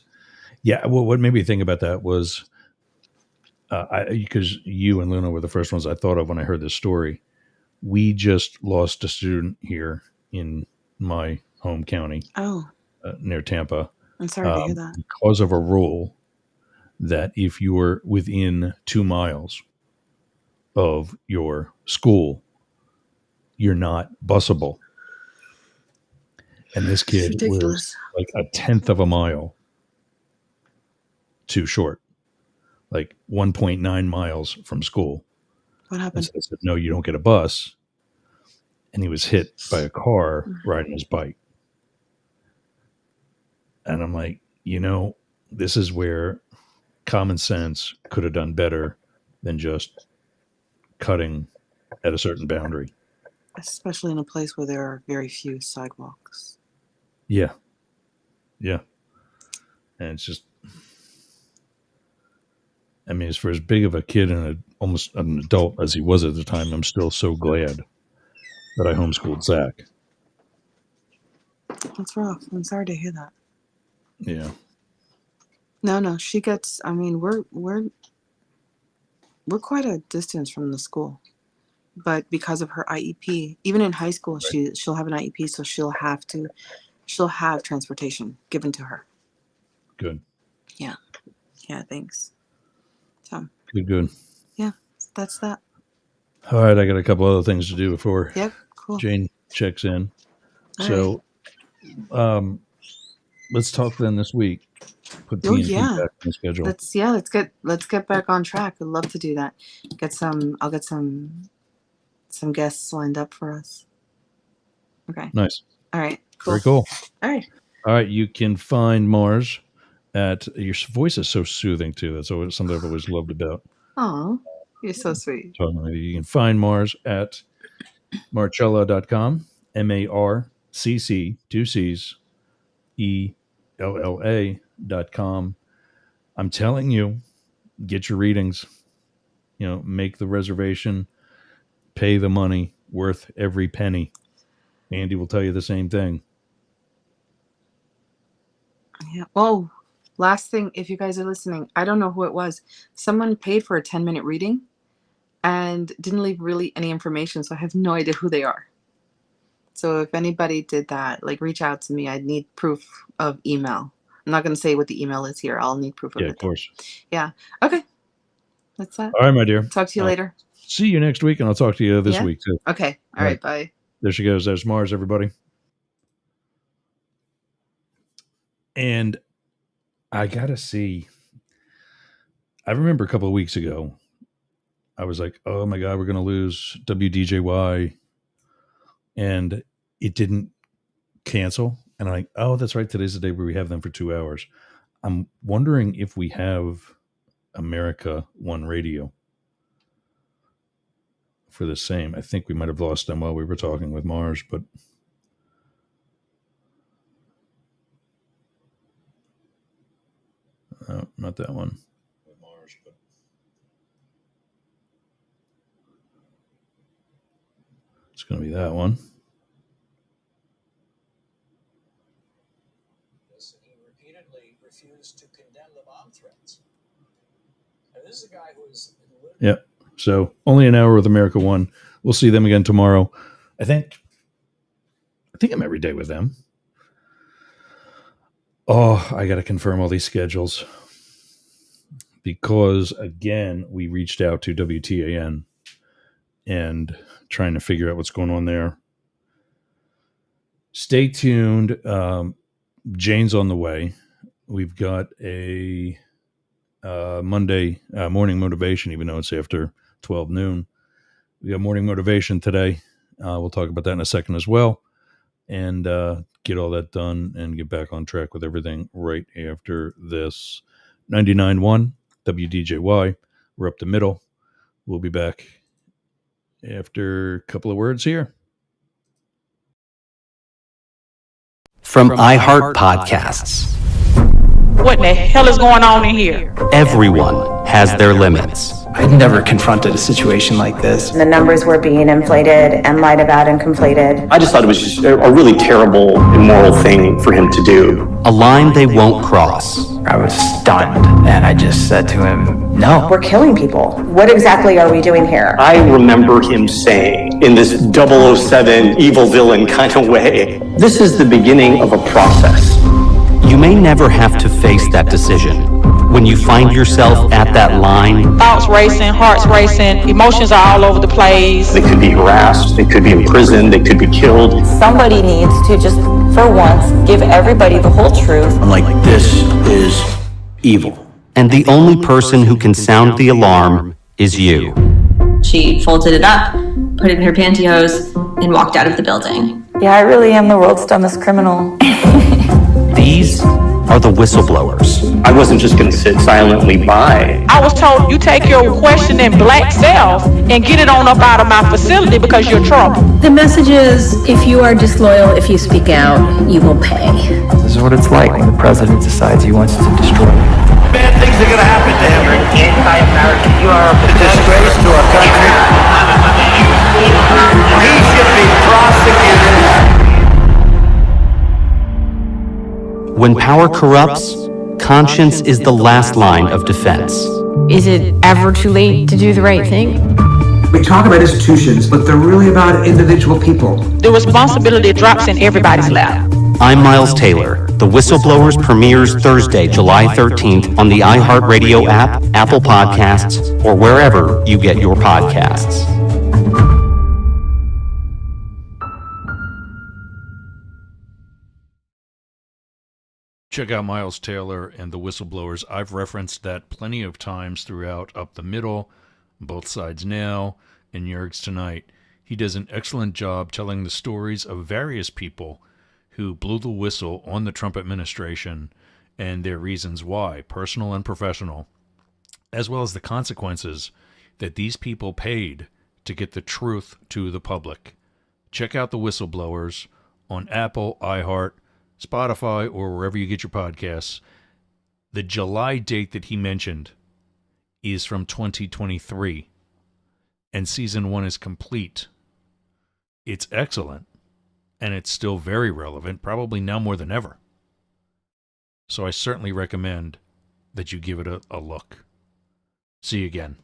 Yeah. Well, what made me think about that was because you and Luna were the first ones I thought of when I heard this story. We just lost a student here in my home county. Near Tampa. I'm sorry to hear that. Because of a rule that if you're within 2 miles of your school, you're not busable. And this kid was like a 1/10 of a mile too short, like 1.9 miles from school. What happened? So I said, no, you don't get a bus. And he was hit by a car riding his bike. And I'm like, this is where common sense could have done better than just cutting at a certain boundary. Especially in a place where there are very few sidewalks. Yeah. Yeah. And it's just, I mean, as for as big of a kid and almost an adult as he was at the time, I'm still so glad that I homeschooled Zach. That's rough. I'm sorry to hear that. Yeah. No, she gets, I mean, we're quite a distance from the school, but because of her IEP, even in high school, right, she'll have an IEP. So she'll have transportation given to her. Good. Yeah. Thanks. So good. Yeah. That's that. All right. I got a couple other things to do before cool. Jane checks in. All right. Let's talk then this week. Put back in the schedule. Let's get back on track. I'd love to do that. I'll get some guests lined up for us. Okay. Nice. All right. Cool. Very cool. All right. You can find Marz at, your voice is so soothing too. That's always something I've always loved about. Oh, you're so sweet. You can find Marz at marcella.com, MARCELLA.com. CC, two C's, ELLA.com. I'm telling you, get your readings, make the reservation, pay the money, worth every penny. Andy will tell you the same thing. Yeah. Oh, last thing, if you guys are listening, I don't know who it was. Someone paid for a 10-minute reading and didn't leave really any information, so I have no idea who they are. So if anybody did that, like, reach out to me. I'd need proof of email. I'm not going to say what the email is here. I'll need proof of it. Yeah, of course. Yeah. Okay. That's that. All right, my dear. Talk to you later. See you next week, and I'll talk to you this week, too. Okay. All right. Bye. There she goes. There's Marz, everybody. And I got to see. I remember a couple of weeks ago, I was like, oh, my God, we're going to lose WDJY. And it didn't cancel. And I'm like, oh, that's right. Today's the day where we have them for 2 hours. I'm wondering if we have America One Radio for the same. I think we might have lost them while we were talking with Marz, but not that one. Marz, but it's going to be that one. He repeatedly refused to condemn the bomb threats. And this is a guy who is... Yep. So only an hour with America One. We'll see them again tomorrow. I think I'm every day with them. Oh, I got to confirm all these schedules because, again, we reached out to WTAN and trying to figure out what's going on there. Stay tuned. Jane's on the way. We've got a Monday morning motivation, even though it's after 12 noon. We got morning motivation today. We'll talk about that in a second as well. And get all that done and get back on track with everything right after this. 99.1 WDJY. We're up the middle. We'll be back after a couple of words here. From iHeart Podcasts. What the hell is going on in here? Everyone has their limits. I'd never confronted a situation like this. The numbers were being inflated and lied about and conflated. I just thought it was just a really terrible, immoral thing for him to do. A line they won't cross. I was stunned, and I just said to him, no. We're killing people. What exactly are we doing here? I remember him saying, in this 007 evil villain kind of way, this is the beginning of a process. You may never have to face that decision. When you find yourself at that line, Thoughts racing, hearts racing, emotions are all over the place. They could be harassed, they could be imprisoned, they could be killed. Somebody needs to just, for once, give everybody the whole truth. I'm like, this is evil. and the only person who can sound the alarm is you. She folded it up, put it in her pantyhose, and walked out of the building. Yeah, I really am the world's dumbest criminal. These are the whistleblowers. I wasn't just going to sit silently by. I was told you take your questioning black self and get it on up out of my facility because you're trouble. The message is, if you are disloyal, if you speak out, you will pay. This is what it's like when the president decides he wants to destroy you. Bad things are going to happen to him. You're anti-American. You are a disgrace to our country. He should be prosecuted. When power corrupts, conscience is the last line of defense. Is it ever too late to do the right thing? We talk about institutions, but they're really about individual people. The responsibility drops in everybody's lap. I'm Miles Taylor. The Whistleblowers premieres Thursday, July 13th on the iHeartRadio app, Apple Podcasts, or wherever you get your podcasts. Check out Miles Taylor and the Whistleblowers. I've referenced that plenty of times throughout Up the Middle, Both Sides Now, and Yerg's Tonight. He does an excellent job telling the stories of various people who blew the whistle on the Trump administration and their reasons why, personal and professional, as well as the consequences that these people paid to get the truth to the public. Check out the Whistleblowers on Apple, iHeart, Spotify, or wherever you get your podcasts. The July date that he mentioned is from 2023, and season 1 is complete. It's excellent, and it's still very relevant, probably now more than ever. So I certainly recommend that you give it a look. See you again.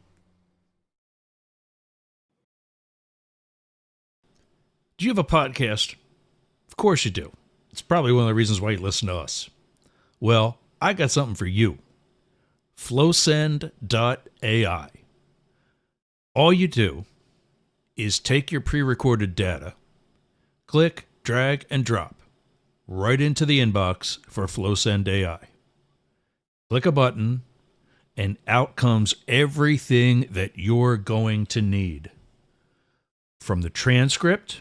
Do you have a podcast? Of course you do. It's probably one of the reasons why you listen to us. Well, I got something for you. Flowsend.ai. All you do is take your pre-recorded data, click, drag, and drop right into the inbox for Flowsend AI. Click a button, and out comes everything that you're going to need. From the transcript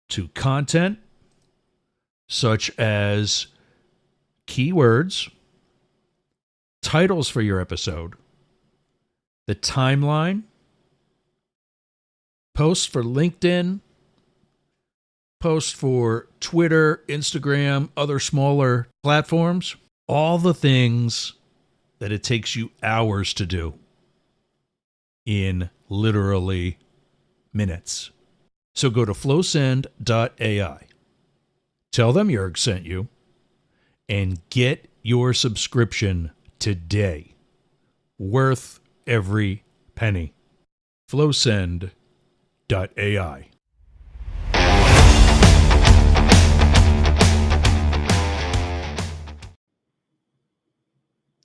to content, such as keywords, titles for your episode, the timeline, posts for LinkedIn, posts for Twitter, Instagram, other smaller platforms, all the things that it takes you hours to do in literally minutes. So go to flowsend.ai. Tell them Jurg sent you and get your subscription today. Worth every penny. Flowsend.ai.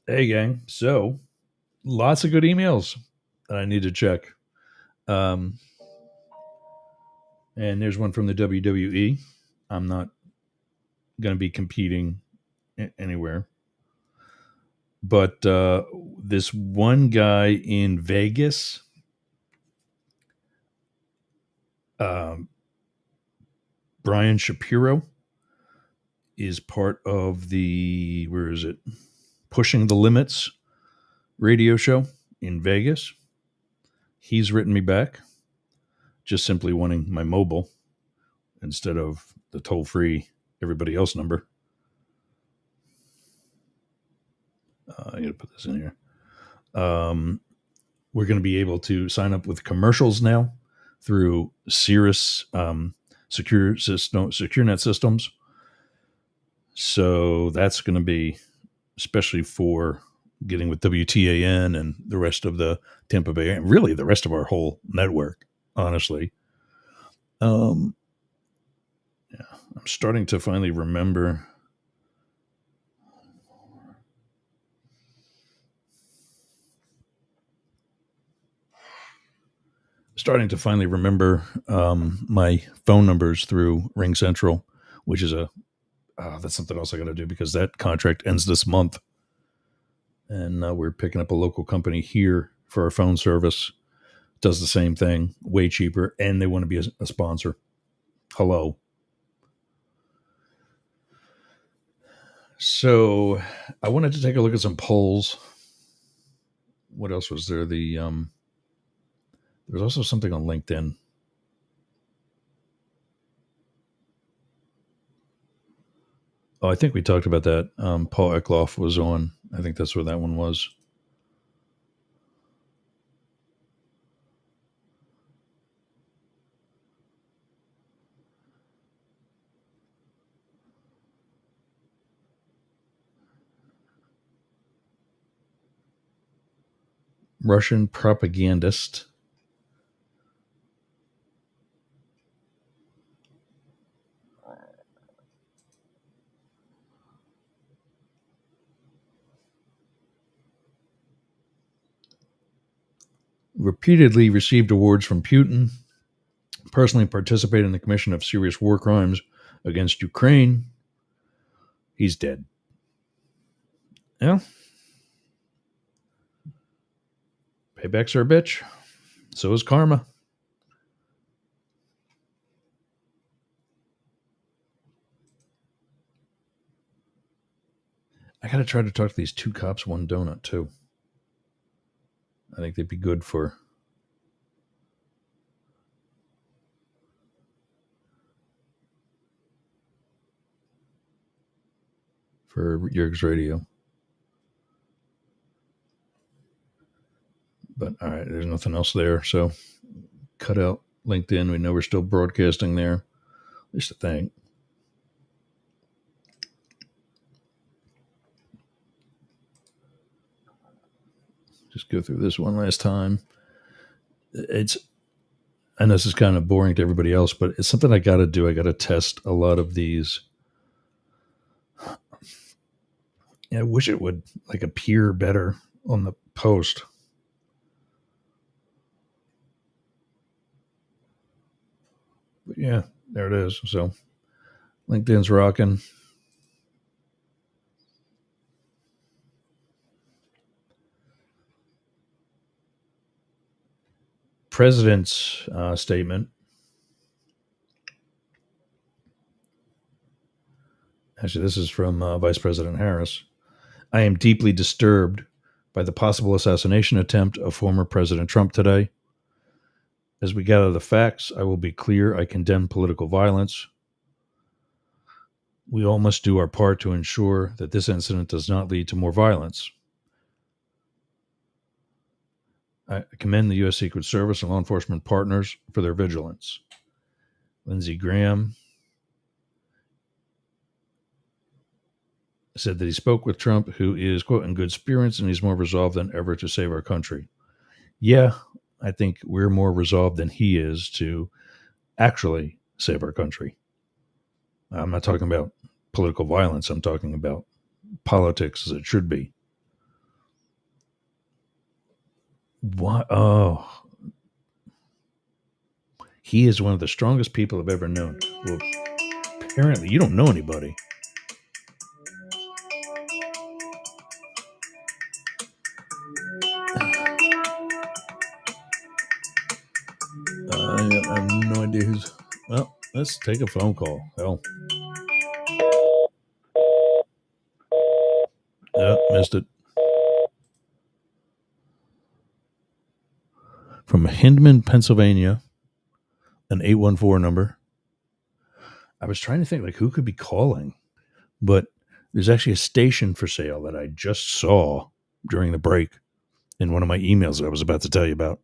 Hey, gang. So, lots of good emails that I need to check. And there's one from the WWE. I'm not going to be competing anywhere. But this one guy in Vegas, Brian Shapiro, is part of the, Pushing the Limits radio show in Vegas. He's written me back, just simply wanting my mobile instead of the toll-free everybody else number. I got to put this in here. We're going to be able to sign up with commercials now through Cirrus SecureNet systems. So that's going to be, especially for getting with WTAN and the rest of the Tampa Bay, and really the rest of our whole network, honestly. I'm starting to finally remember. My phone numbers through Ring Central, which is that's something else I got to do because that contract ends this month. And we're picking up a local company here for our phone service. Does the same thing, way cheaper, and they want to be a sponsor. Hello. So I wanted to take a look at some polls. What else was there? There was also something on LinkedIn. Oh, I think we talked about that. Paul Eckloff was on. I think that's where that one was. Russian propagandist. Repeatedly received awards from Putin. Personally participated in the commission of serious war crimes against Ukraine. He's dead. Yeah. Paybacks are a bitch. So is karma. I got to try to talk to these 2 cops, 1 donut, too. I think they'd be good for... for Yerg's Radio. But all right, there's nothing else there. So cut out LinkedIn. We know we're still broadcasting there. At least I think. Just go through this one last time. I know this is kind of boring to everybody else, but it's something I got to do. I got to test a lot of these. I wish it would like appear better on the post. But yeah, there it is. So LinkedIn's rocking. President's statement. Actually, this is from Vice President Harris. I am deeply disturbed by the possible assassination attempt of former President Trump today. As we gather the facts, I will be clear I condemn political violence. We all must do our part to ensure that this incident does not lead to more violence. I commend the U.S. Secret Service and law enforcement partners for their vigilance. Lindsey Graham said that he spoke with Trump, who is, quote, in good spirits, and he's more resolved than ever to save our country. Yeah, I think we're more resolved than he is to actually save our country. I'm not talking about political violence. I'm talking about politics as it should be. What? Oh, he is one of the strongest people I've ever known. Well, apparently, you don't know anybody. I have no idea who's. Well, let's take a phone call. Hell. Missed it. From Hindman, Pennsylvania, an 814 number. I was trying to think, like, who could be calling? But there's actually a station for sale that I just saw during the break in one of my emails that I was about to tell you about.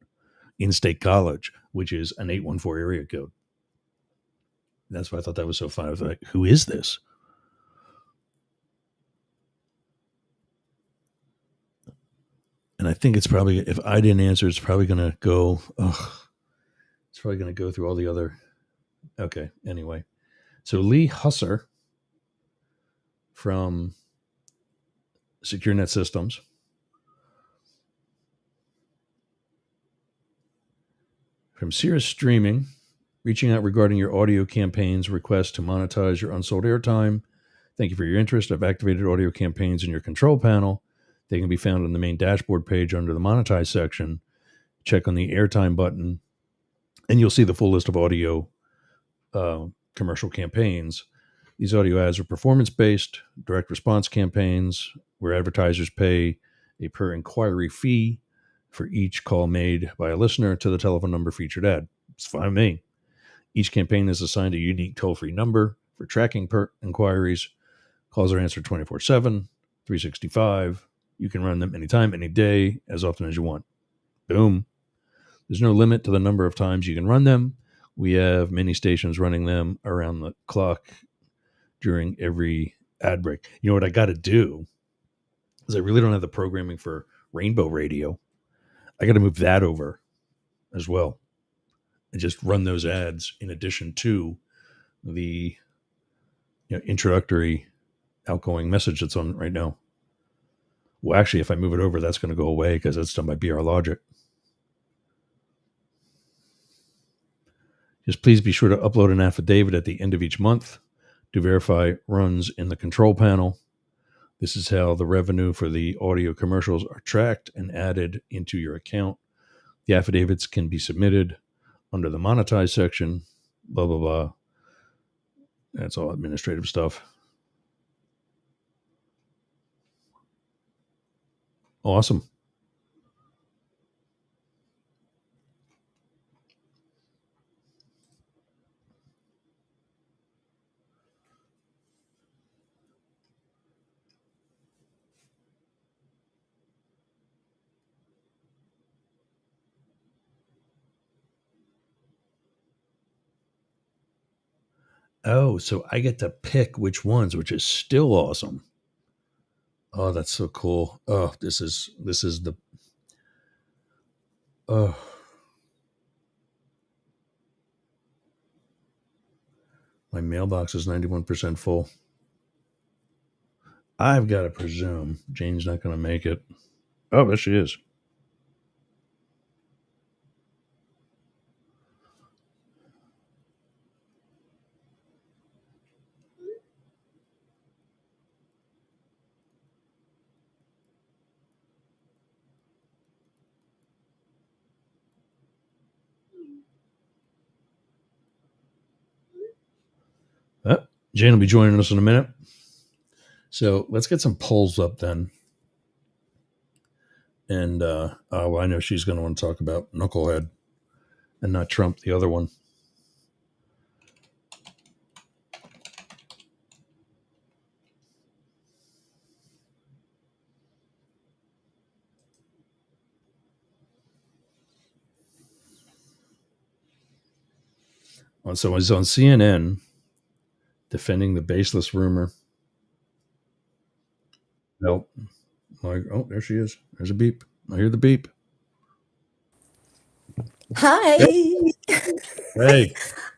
In-State College, which is an 814 area code. That's why I thought that was so fun. I was like, who is this? And I think it's probably, if I didn't answer, it's probably going to go, it's probably going to go through all the other. Okay, anyway. So Lee Husser from SecureNet Systems. From Sirius Streaming, reaching out regarding your audio campaigns request to monetize your unsold airtime. Thank you for your interest. I've activated audio campaigns in your control panel. They can be found on the main dashboard page under the Monetize section. Check on the airtime button, and you'll see the full list of audio commercial campaigns. These audio ads are performance-based, direct response campaigns where advertisers pay a per inquiry fee for each call made by a listener to the telephone number featured ad. It's fine with me. Each campaign is assigned a unique toll-free number for tracking per inquiries. Calls are answered 24/7, 365. You can run them anytime, any day, as often as you want. Boom. There's no limit to the number of times you can run them. We have many stations running them around the clock during every ad break. You know what I got to do is I really don't have the programming for Rainbow Radio. I got to move that over as well and just run those ads in addition to the introductory outgoing message that's on right now. Well, actually, if I move it over, that's going to go away because that's done by BR Logic. Just please be sure to upload an affidavit at the end of each month to verify runs in the control panel. This is how the revenue for the audio commercials are tracked and added into your account. The affidavits can be submitted under the Monetize section, blah, blah, blah. That's all administrative stuff. Awesome. Oh, so I get to pick which ones, which is still awesome. Oh, that's so cool. Oh, this is the oh. My mailbox is 91% full. I've got to presume Jane's not going to make it. Oh, there she is. Oh, Jane will be joining us in a minute. So let's get some polls up then. And well, I know she's going to want to talk about Knucklehead and not Trump, the other one. So he's on CNN defending the baseless rumor. Well, like, oh, there she is. There's a beep. I hear the beep. Hi. Hey.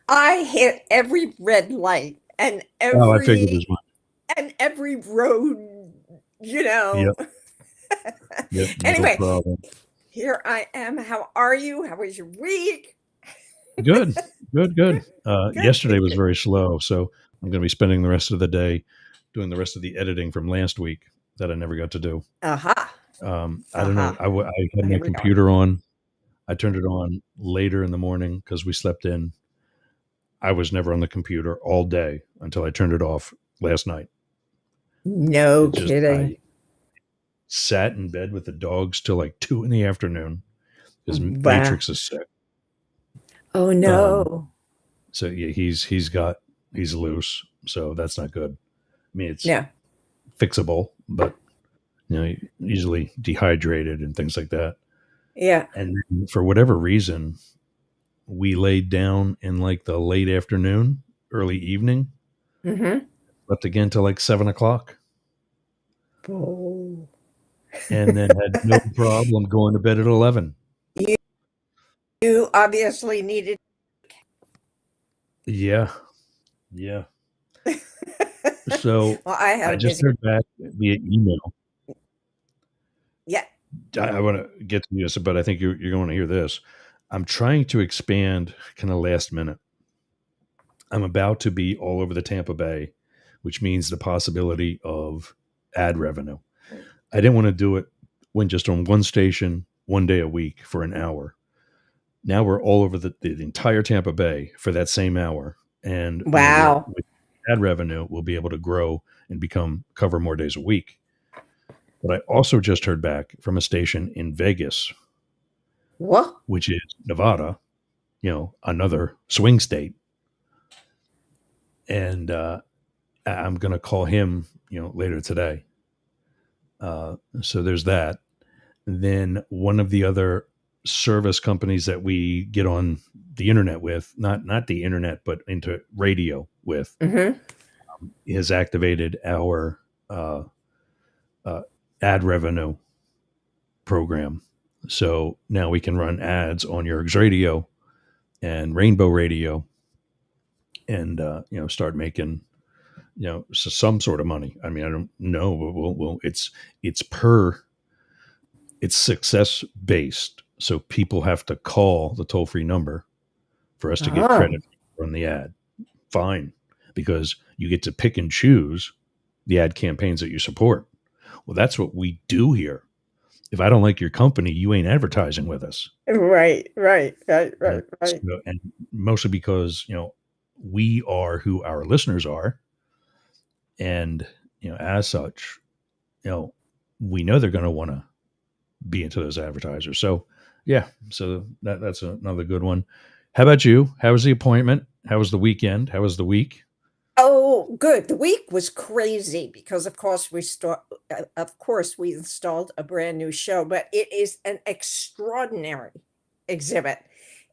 I hit every red light and I figured as much. and every road, you know. Yep, anyway, no problem. Here I am. How are you? How was your week? Good. Yesterday was very slow, so I'm going to be spending the rest of the day doing the rest of the editing from last week that I never got to do. I don't know. I had my computer on. I turned it on later in the morning because we slept in. I was never on the computer all day until I turned it off last night. No kidding. I sat in bed with the dogs till like 2 p.m. because Matrix is sick. Oh no! So yeah, he's loose, so that's not good. I mean, it's fixable, but easily dehydrated and things like that. Yeah. And for whatever reason, we laid down in like the late afternoon, early evening. Mm-hmm. Slept again till like 7 o'clock. Oh. And then had no problem going to bed at 11. You obviously needed. Yeah. So well, I just heard back via email. Yeah. I want to get to this, but I think you're going to hear this. I'm trying to expand kind of last minute. I'm about to be all over the Tampa Bay, which means the possibility of ad revenue. I didn't want to do it when just on one station, 1 day a week for an hour. Now we're all over the entire Tampa Bay for that same hour. And wow, with ad revenue, we'll be able to grow and cover more days a week. But I also just heard back from a station in Vegas, which is Nevada, another swing state. And I'm going to call him, later today. So there's that. Then one of the other service companies that we get on the internet with, not the internet, but into radio with, has activated our ad revenue program. So now we can run ads on Yerg's Radio and Rainbow Radio and, start making, some sort of money. I mean, I don't know, but it's success based. So people have to call the toll free number for us to get credit on the ad. Fine. Because you get to pick and choose the ad campaigns that you support. Well, that's what we do here. If I don't like your company, you ain't advertising with us. Right. So, and mostly because, we are who our listeners are. And, as such, we know they're going to want to be into those advertisers. So, yeah, so that's another good one. How about you? How was the appointment? How was the weekend? How was the week? Oh, good. The week was crazy because, of course, we installed a brand new show, but it is an extraordinary exhibit.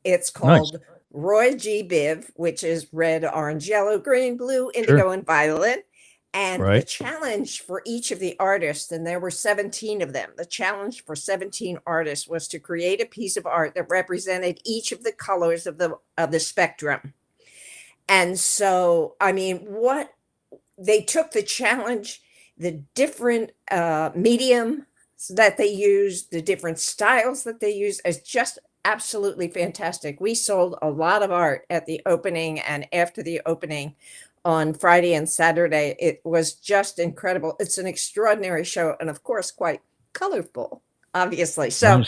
It's called Roy G. Biv, which is red, orange, yellow, green, blue, indigo, and violet. And the challenge for each of the artists, and there were 17 of them, the challenge for 17 artists was to create a piece of art that represented each of the colors of the spectrum. And so, I mean, what they took the challenge, the different medium that they used, the different styles that they used, is just absolutely fantastic. We sold a lot of art at the opening and after the opening on Friday and Saturday. It was just incredible. It's an extraordinary show, and of course, quite colorful, obviously. So,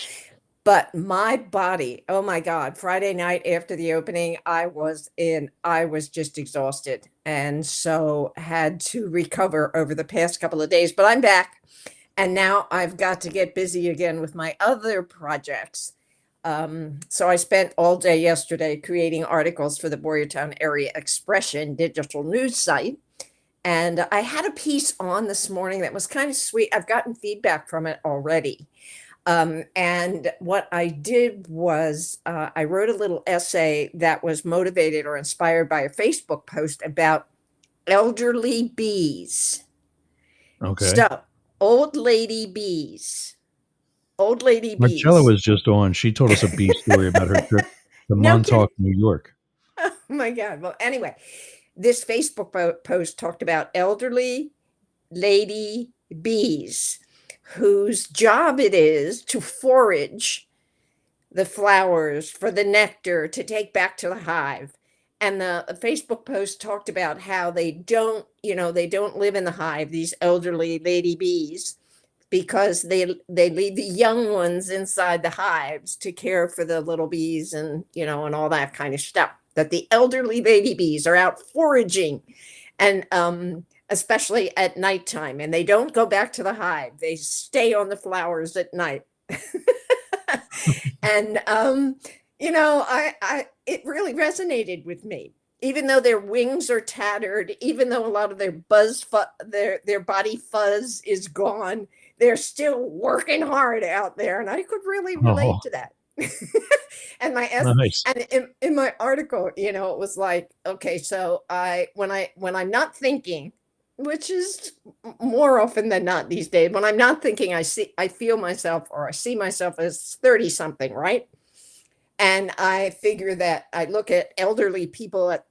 but my body, oh my God, Friday night after the opening, I was just exhausted, and so had to recover over the past couple of days, but I'm back. And now I've got to get busy again with my other projects. So I spent all day yesterday creating articles for the Boyertown Area Expression digital news site. And I had a piece on this morning that was kind of sweet. I've gotten feedback from it already. And what I did was I wrote a little essay that was motivated or inspired by a Facebook post about elderly bees. Okay. So, old lady bees. Marcella was just on. She told us a bee story about her trip to Montauk, New York. Oh my God. Well, anyway, this Facebook post talked about elderly lady bees whose job it is to forage the flowers for the nectar to take back to the hive. And the Facebook post talked about how they don't live in the hive, these elderly lady bees, because they leave the young ones inside the hives to care for the little bees and, and all that kind of stuff. That the elderly lady bees are out foraging, and especially at nighttime, and they don't go back to the hive. They stay on the flowers at night. And, it really resonated with me. Even though their wings are tattered, even though a lot of their their body fuzz is gone, they're still working hard out there, and I could really relate to that. And and in my article, it was like, okay, so when I'm not thinking, which is more often than not these days, when I'm not thinking, I feel myself, or I see myself as 30 something, right? And I figure that I look at elderly people at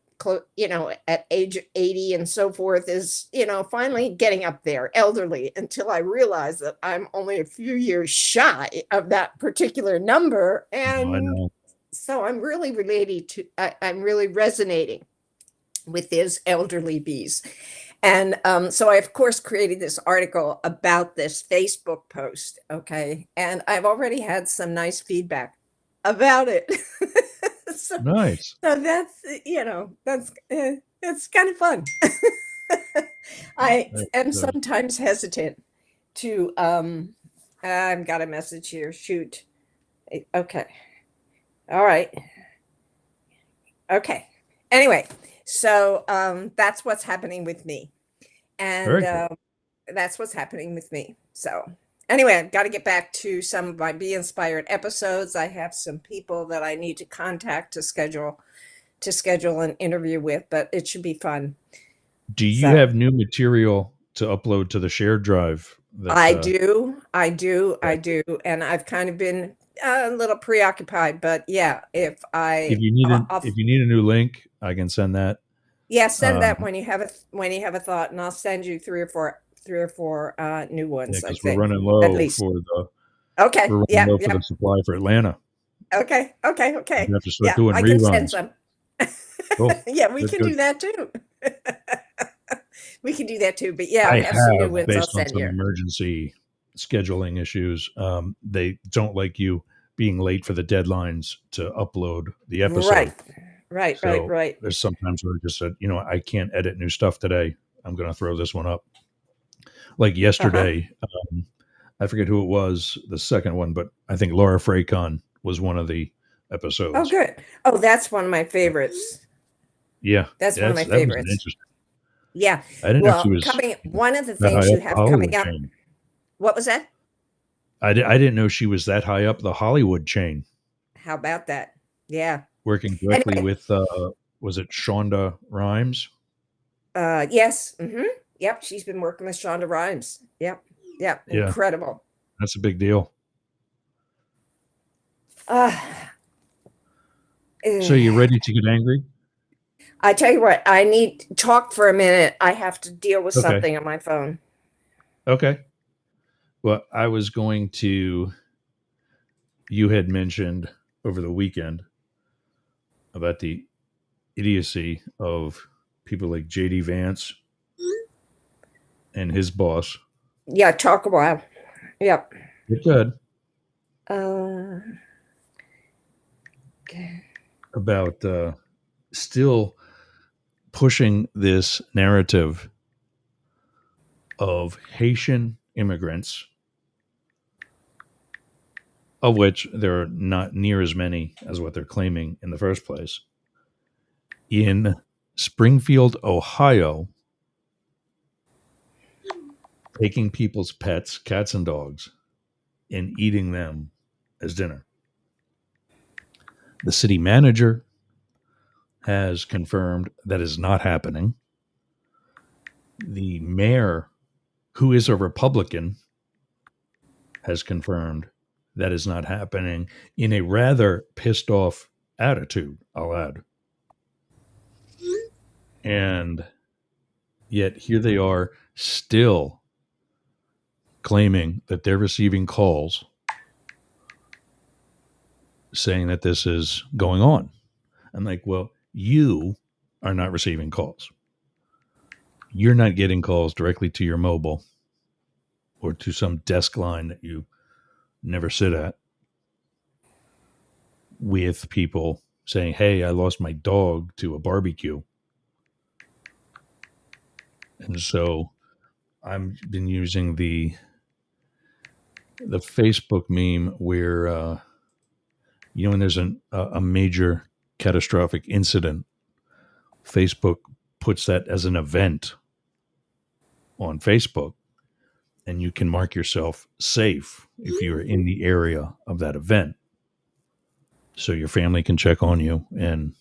age 80 and so forth is, finally getting up there, elderly, until I realize that I'm only a few years shy of that particular number. And so I'm really I'm really resonating with these elderly bees. And so I, of course, created this article about this Facebook post. Okay. And I've already had some nice feedback about it. So, nice. So that's it's kind of fun. I am sometimes hesitant to I've got a message here. Shoot. Okay. All right. Okay. Anyway, so that's what's happening with me. And that's what's happening with me. So anyway, I've got to get back to some of my Be Inspired episodes. I have some people that I need to contact to schedule an interview with, but it should be fun. Do you have new material to upload to the shared drive? I do. And I've kind of been a little preoccupied, but yeah, if you need a new link, I can send that. Yeah, send that when you have a thought, and I'll send you three or four new ones. Yeah, because we're running low for the the supply for Atlanta. Okay. We have to start doing reruns. Can send some. Cool. Yeah, we can do that too. We can do that too. But yeah, I have some new ones based I'll on send some you. emergency scheduling issues. They don't like you being late for the deadlines to upload the episode. Right. There's sometimes where I just said, I can't edit new stuff today. I'm going to throw this one up. Like yesterday, I forget who it was, the second one, but I think Laura Fracon was one of the episodes. Oh, good. Oh, that's one of my favorites. Yeah. That's one of my favorites. Interesting. Yeah. I didn't know she was one of the things you have coming up. Chain. What was that? I didn't know she was that high up the Hollywood chain. How about that? Yeah. working directly with, was it Shonda Rhimes? Yes. Yep. She's been working with Shonda Rhimes. Yep. Yep. Yeah. Incredible. That's a big deal. So you ready to get angry? I tell you what, I need to talk for a minute. I have to deal with something on my phone. Okay. Well, I was going to, you had mentioned over the weekend about the idiocy of people like J.D. Vance and his boss. Yeah, talk a while. Yep. You're good. Okay. About still pushing this narrative of Haitian immigrants, of which there are not near as many as what they're claiming in the first place, in Springfield, Ohio, taking people's pets, cats and dogs, and eating them as dinner. The city manager has confirmed that is not happening. The mayor, who is a Republican, has confirmed that is not happening in a rather pissed off attitude, I'll add. And yet here they are still claiming that they're receiving calls saying that this is going on. I'm like, well, you are not receiving calls. You're not getting calls directly to your mobile or to some desk line that you never sit at with people saying, hey, I lost my dog to a barbecue. And so I've been using the Facebook meme where, when there's a major catastrophic incident, Facebook puts that as an event on Facebook, and you can mark yourself safe if you're in the area of that event. So your family can check on you and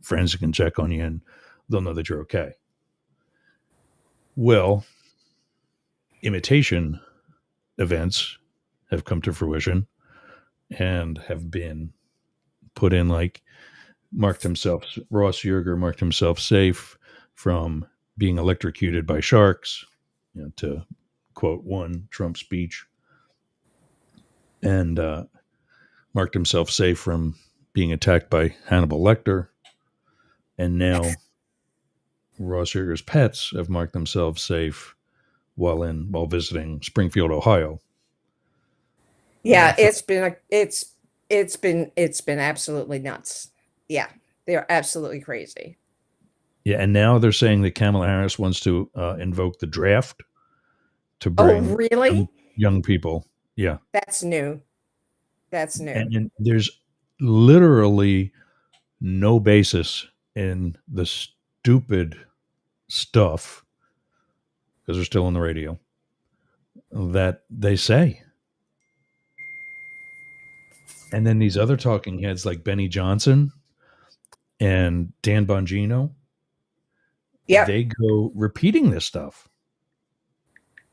friends can check on you and they'll know that you're okay. Well, imitation events have come to fruition and have been put in, like Ross Yerger marked himself safe from being electrocuted by sharks, to quote one Trump speech, and marked himself safe from being attacked by Hannibal Lecter. And now Ross Yerger's pets have marked themselves safe while visiting Springfield, Ohio. Yeah, it's been absolutely nuts. Yeah, they're absolutely crazy. Yeah, and now they're saying that Kamala Harris wants to invoke the draft to bring really? young people. Yeah. That's new. And there's literally no basis in the stupid stuff, because they're still on the radio, that they say. And then these other talking heads like Benny Johnson and Dan Bongino, they go repeating this stuff.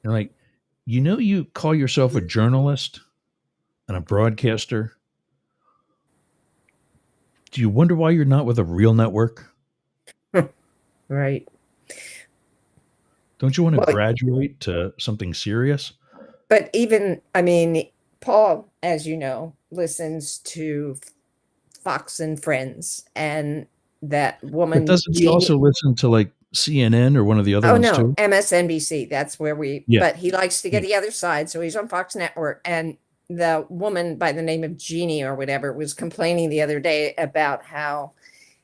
They're like, you call yourself a journalist and a broadcaster. Do you wonder why you're not with a real network? Right. Don't you want to graduate to something serious? But Paul, as you know, listens to Fox and Friends, and that woman. But doesn't he also listen to like CNN or one of the other ones too? MSNBC. That's where but he likes to get the other side. So he's on Fox Network, and the woman by the name of Jeannie or whatever was complaining the other day about how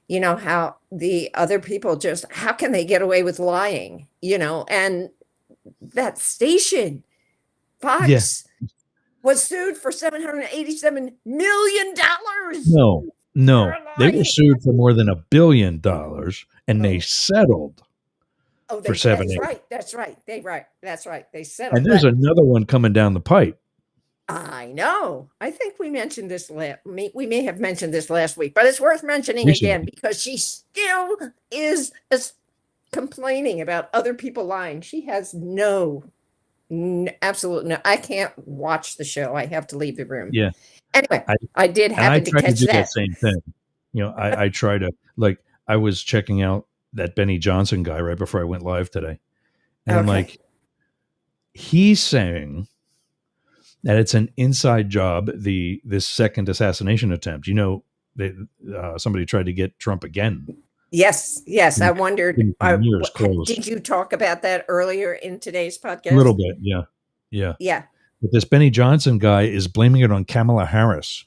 the other people how can they get away with lying, and that station, Fox, was sued for $787 million. No, they were sued for more than $1 billion, and they settled for $7. That's right. They settled. And there's another one coming down the pipe. I know. I think we mentioned this we may have mentioned this last week, but it's worth mentioning We should. again because she still is complaining about other people lying. She has absolute no. I can't watch the show. I have to leave the room. Yeah. Anyway, I did happen to try catch do that. same thing. I try to, like, I was checking out that Benny Johnson guy right before I went live today. And I'm like, he's saying that it's an inside job, this second assassination attempt. Somebody tried to get Trump again. Yes. I wondered, did you talk about that earlier in today's podcast? A little bit, yeah. But this Benny Johnson guy is blaming it on Kamala Harris.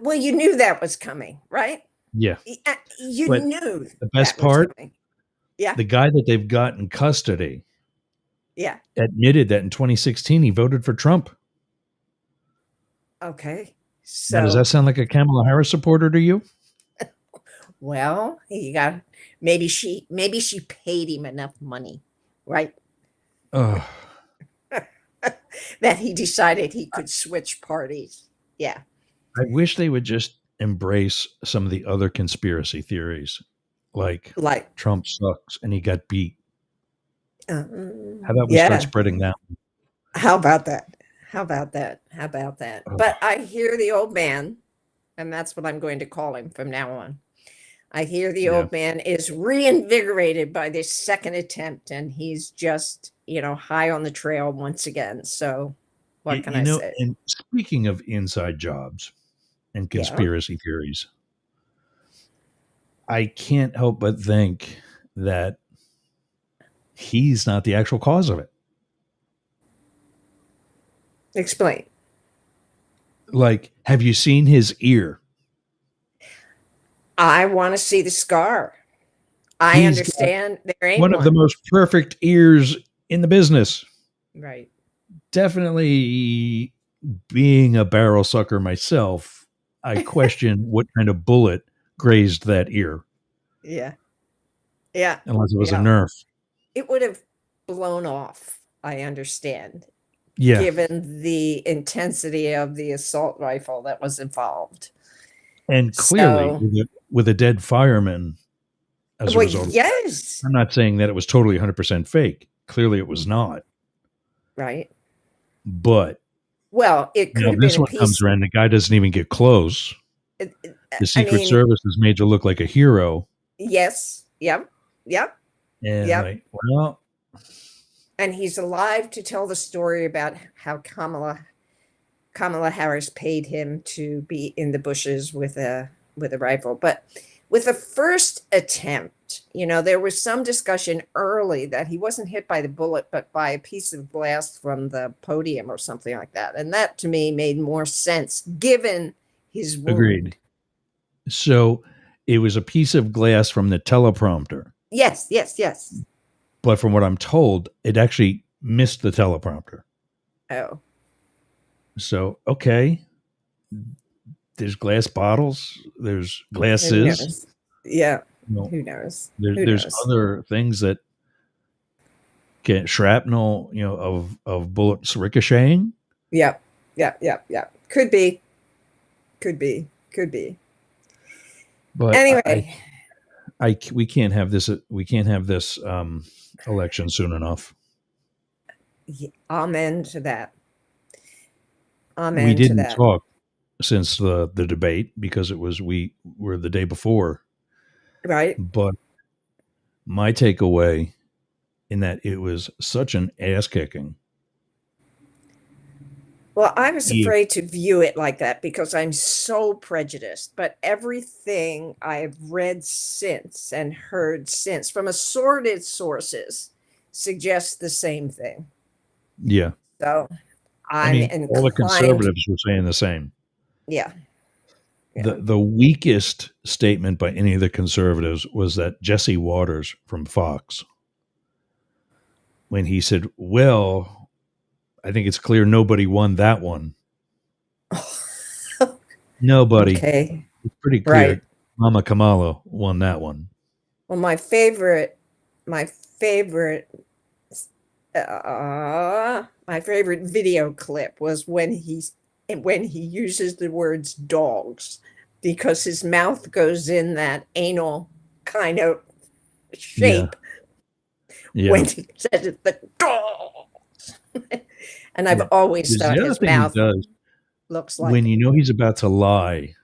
Well, you knew that was coming, right? Yeah. You knew. The best part, yeah, the guy that they've got in custody, admitted that in 2016 he voted for Trump. Okay. So now, does that sound like a Kamala Harris supporter to you? Well, he got maybe she paid him enough money, right? Oh. That he decided he could switch parties. Yeah. I wish they would just embrace some of the other conspiracy theories, like Trump sucks and he got beat. How about we start spreading that? How about that? But I hear the old man, and that's what I'm going to call him from now on. I hear the old man is reinvigorated by this second attempt, and he's just, high on the trail once again. So what can I say? And speaking of inside jobs and conspiracy theories, I can't help but think that he's not the actual cause of it. Explain. Like, have you seen his ear? I want to see the scar. I understand there ain't one of the most perfect ears in the business. Right. Definitely, being a barrel sucker myself, I question what kind of bullet grazed that ear. Yeah. Unless it was a Nerf. It would have blown off, I understand. Yeah. Given the intensity of the assault rifle that was involved. And clearly, with a dead fireman as a result. Yes. I'm not saying that it was totally 100% fake. Clearly, it was not. Right. But. Well, it could have been this one comes around, the guy doesn't even get close. The Secret Service is made to look like a hero. Yes. Yep. And well. And he's alive to tell the story about how Kamala Harris paid him to be in the bushes with a rifle. But with the first attempt, there was some discussion early that he wasn't hit by the bullet, but by a piece of glass from the podium or something like that. And that to me made more sense given his wound. Agreed. So it was a piece of glass from the teleprompter. Yes. But from what I'm told, it actually missed the teleprompter. Oh. So, okay. There's glass bottles. There's glasses. Yeah. Who knows? There's other things that get shrapnel, of bullets ricocheting. Yeah. Could be. But anyway, we can't have this. We can't have this election soon enough. Amen to that. We didn't talk since the debate because we were the day before. Right. But my takeaway in that it was such an ass kicking. Well, I was afraid to view it like that because I'm so prejudiced, but everything I've read since and heard since from assorted sources suggests the same thing. Yeah. So I'm inclined. All the conservatives were saying the same. Yeah. The weakest statement by any of the conservatives was that Jesse Waters from Fox, when he said, well, I think it's clear nobody won that one. Nobody. Okay. It's pretty clear. Right. Mama Kamala won that one. Well, my favorite my favorite video clip was when he uses the words dogs, because his mouth goes in that anal kind of shape when he says it, the dogs. And I've always thought the other his thing he mouth does looks like when you know he's about to lie,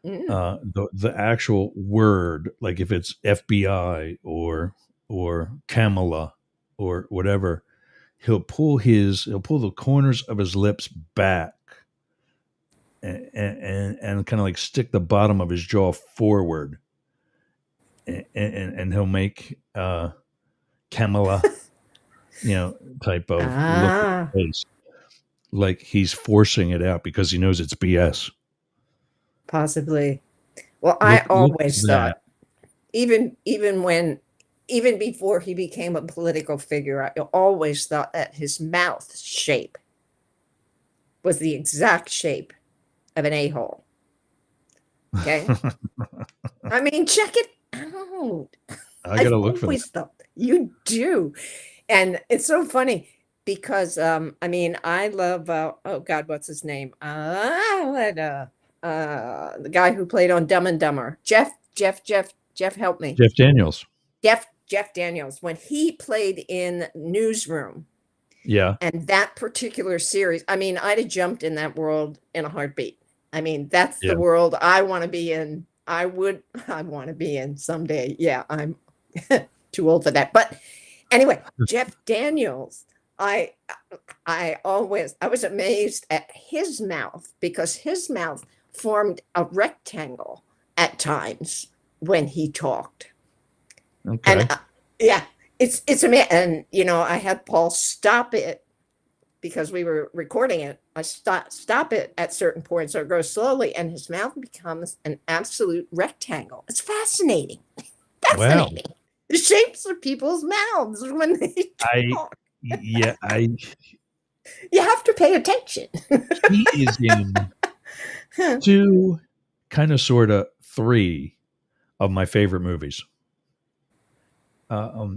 Mm. the actual word, like if it's FBI or Kamala or whatever, he'll pull the corners of his lips back and kind of like stick the bottom of his jaw forward, and he'll make Kamala, type of look at his face, like he's forcing it out because he knows it's BS. Possibly. Well, Look I at always that. thought, even before he became a political figure, I always thought that his mouth shape was the exact shape of an a-hole. Okay. I mean, check it out. I gotta look for that. Thought you do. And it's so funny because I mean, I love oh God, what's his name? The guy who played on Dumb and Dumber. Jeff, help me. Jeff Daniels. Jeff Daniels, when he played in Newsroom. Yeah. And that particular series, I mean, I'd have jumped in that world in a heartbeat. I mean, that's the world I want to be in. I want to be in someday. Yeah, I'm too old for that. But anyway, Jeff Daniels, I was amazed at his mouth, because his mouth formed a rectangle at times when he talked. Okay. And it's amazing. And I had Paul stop it because we were recording it. I stop it at certain points, or go slowly, and his mouth becomes an absolute rectangle. It's fascinating. Fascinating. Wow. The shapes of people's mouths when they talk. You have to pay attention. He is in 2, kind of, sort of 3 of my favorite movies.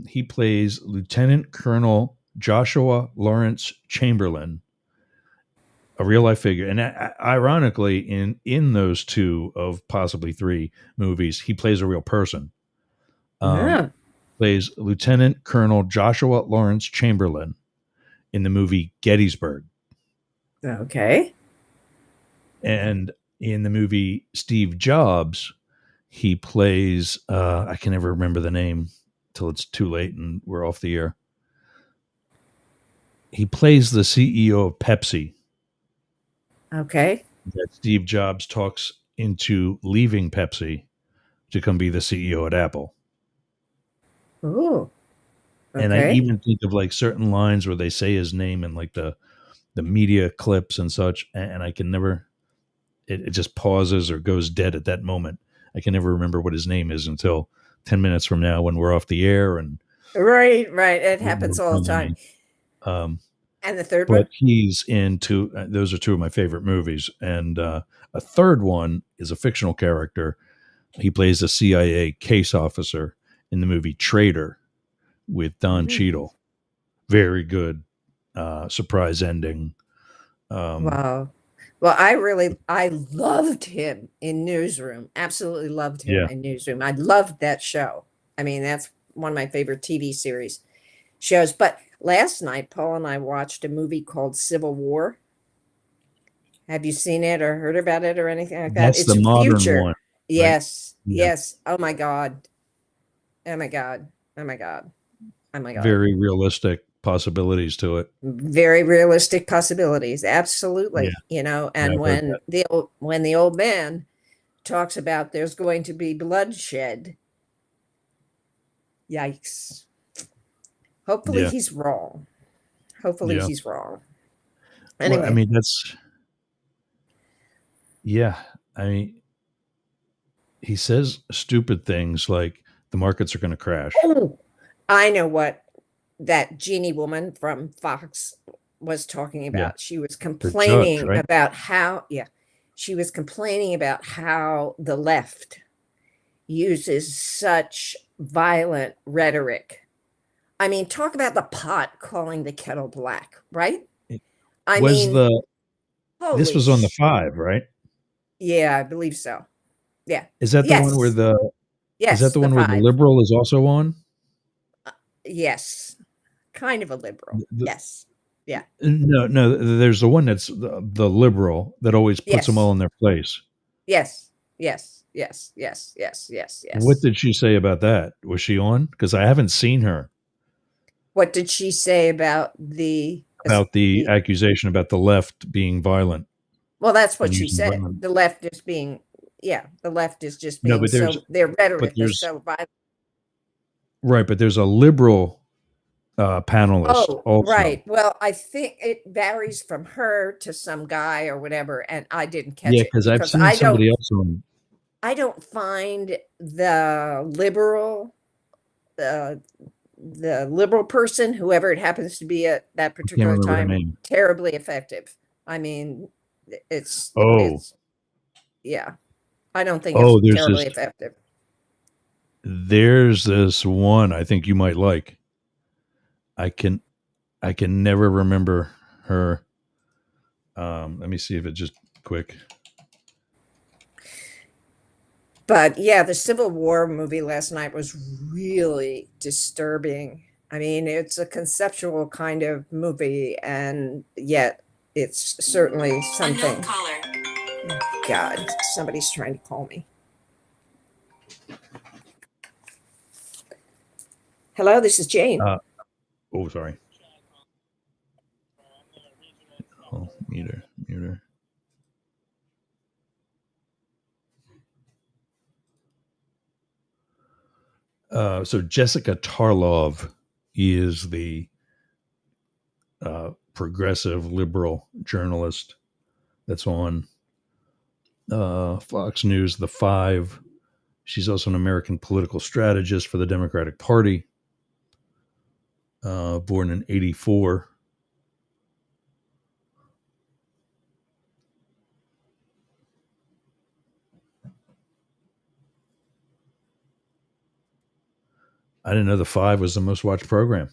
He plays Lieutenant Colonel Joshua Lawrence Chamberlain, a real life figure, and ironically, in those 2 of possibly 3 movies, he plays a real person. Plays Lieutenant Colonel Joshua Lawrence Chamberlain in the movie Gettysburg. Okay. And in the movie Steve Jobs, he plays I can never remember the name till it's too late and we're off the air. He plays the CEO of Pepsi. Okay. That Steve Jobs talks into leaving Pepsi to come be the CEO at Apple. Ooh. Okay. And I even think of like certain lines where they say his name in like the media clips and such, and I can never, it just pauses or goes dead at that moment. I can never remember what his name is until 10 minutes from now when we're off the air. And right. It happens all the time. And the third one? But he's into, those are 2 of my favorite movies. And a third one is a fictional character. He plays a CIA case officer in the movie Traitor with Don Cheadle. Very good surprise ending. Wow. Well, I loved him in Newsroom. Absolutely loved him in Newsroom. I loved that show. I mean, that's one of my favorite TV series shows. But last night, Paul and I watched a movie called Civil War. Have you seen it or heard about it or anything like that? That's the modern one. Right? Yes. Yes. Oh my God. Very realistic possibilities to it. Very realistic possibilities. Absolutely. And when the old man talks about there's going to be bloodshed. Yikes. Hopefully he's wrong. He's wrong. Anyway. Well, I mean, that's, I mean, he says stupid things like the markets are going to crash. Oh, I know what that genie woman from Fox was talking about. She was complaining about how, she was complaining about how the left uses such violent rhetoric I mean, talk about the pot calling the kettle black, right? I Was mean, this was on the 5, right? Yeah, I believe so. Yeah. Is that the one where Yes. is that Yes, the the one where the 5. liberal is also on? Yes. Kind of a liberal. Yes. Yeah. No, there's the one that's the liberal that always puts them all in their place. Yes. Yes. What did she say about that? Was she on? Because I haven't seen her. What did she say about the accusation about the left being violent? Well, that's what she said. Violent. The left is being, the left is just being their rhetoric is so violent. Right, but there's a liberal panelist also. Right. Well, I think it varies from her to some guy or whatever, and I didn't catch it. Yeah, because I've seen somebody else on. I don't find the liberal person, whoever it happens to be at that particular time, terribly effective. I mean, it's yeah. I don't think it's terribly effective. There's this one I think you might like. I can never remember her. Let me see if it just quick. But yeah, the Civil War movie last night was really disturbing. I mean, it's a conceptual kind of movie, and yet it's certainly something. Oh, God, somebody's trying to call me. Hello, this is Jane. Sorry. Oh, mute her. So Jessica Tarlov is the progressive liberal journalist that's on Fox News, The 5. She's also an American political strategist for the Democratic Party, born in 1984. I didn't know The 5 was the most watched program.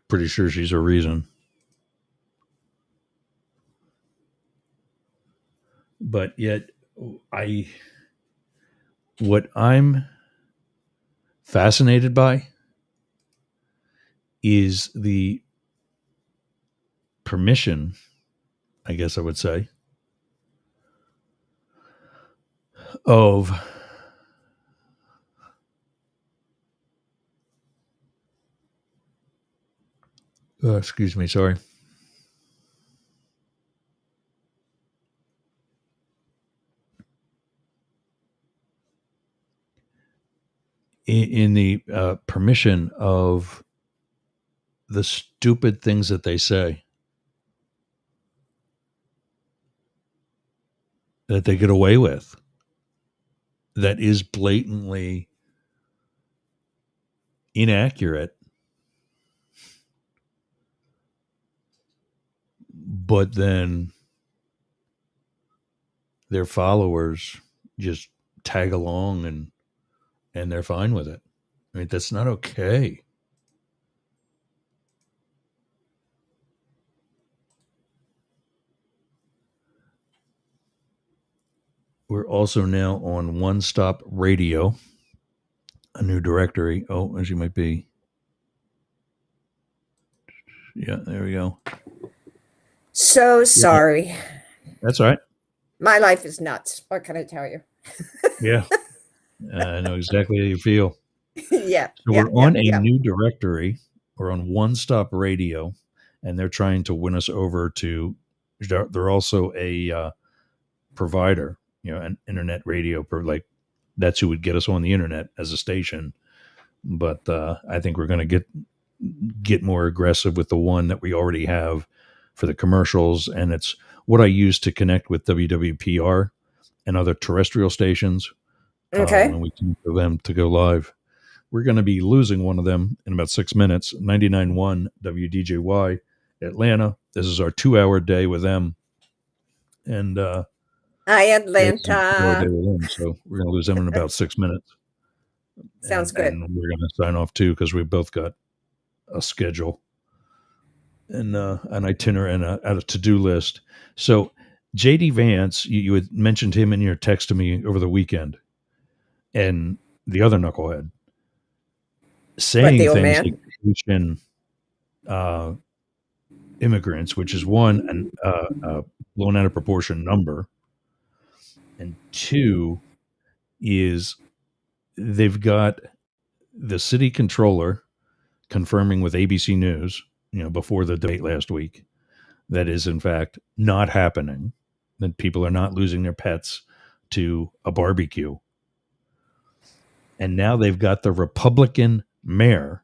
Pretty sure she's her reason. But yet, what I'm fascinated by is the permission, I guess I would say, of excuse me, sorry. In the permission of the stupid things that they say, that they get away with, that is blatantly inaccurate, but then their followers just tag along and they're fine with it. I mean, that's not okay. We're also now on One Stop Radio, a new directory. Oh, as you might be. Yeah, there we go. So sorry. Yeah. That's all right. My life is nuts. What can I tell you? Yeah. I know exactly how you feel. Yeah. So we're on a new directory. We're on One Stop Radio, and they're trying to win us over to. They're also a provider, an internet radio. Like that's who would get us on the internet as a station. But I think we're going to get more aggressive with the one that we already have for the commercials, and it's what I use to connect with WWPR and other terrestrial stations. Okay. When we connect to them to go live. We're going to be losing one of them in about 6 minutes. 99.1 WDJY Atlanta. This is our 2-hour day with them. And hi, Atlanta. Day with them, so we're going to lose them in about 6 minutes. Sounds good. And we're going to sign off too because we both got a schedule and an itinerary and a to-do list. So J.D. Vance, you had mentioned him in your text to me over the weekend, and the other knucklehead saying things like Haitian immigrants, which is one, blown out of proportion number, and two is they've got the city controller confirming with ABC News, before the debate last week, that is in fact not happening, that people are not losing their pets to a barbecue. And now they've got the Republican mayor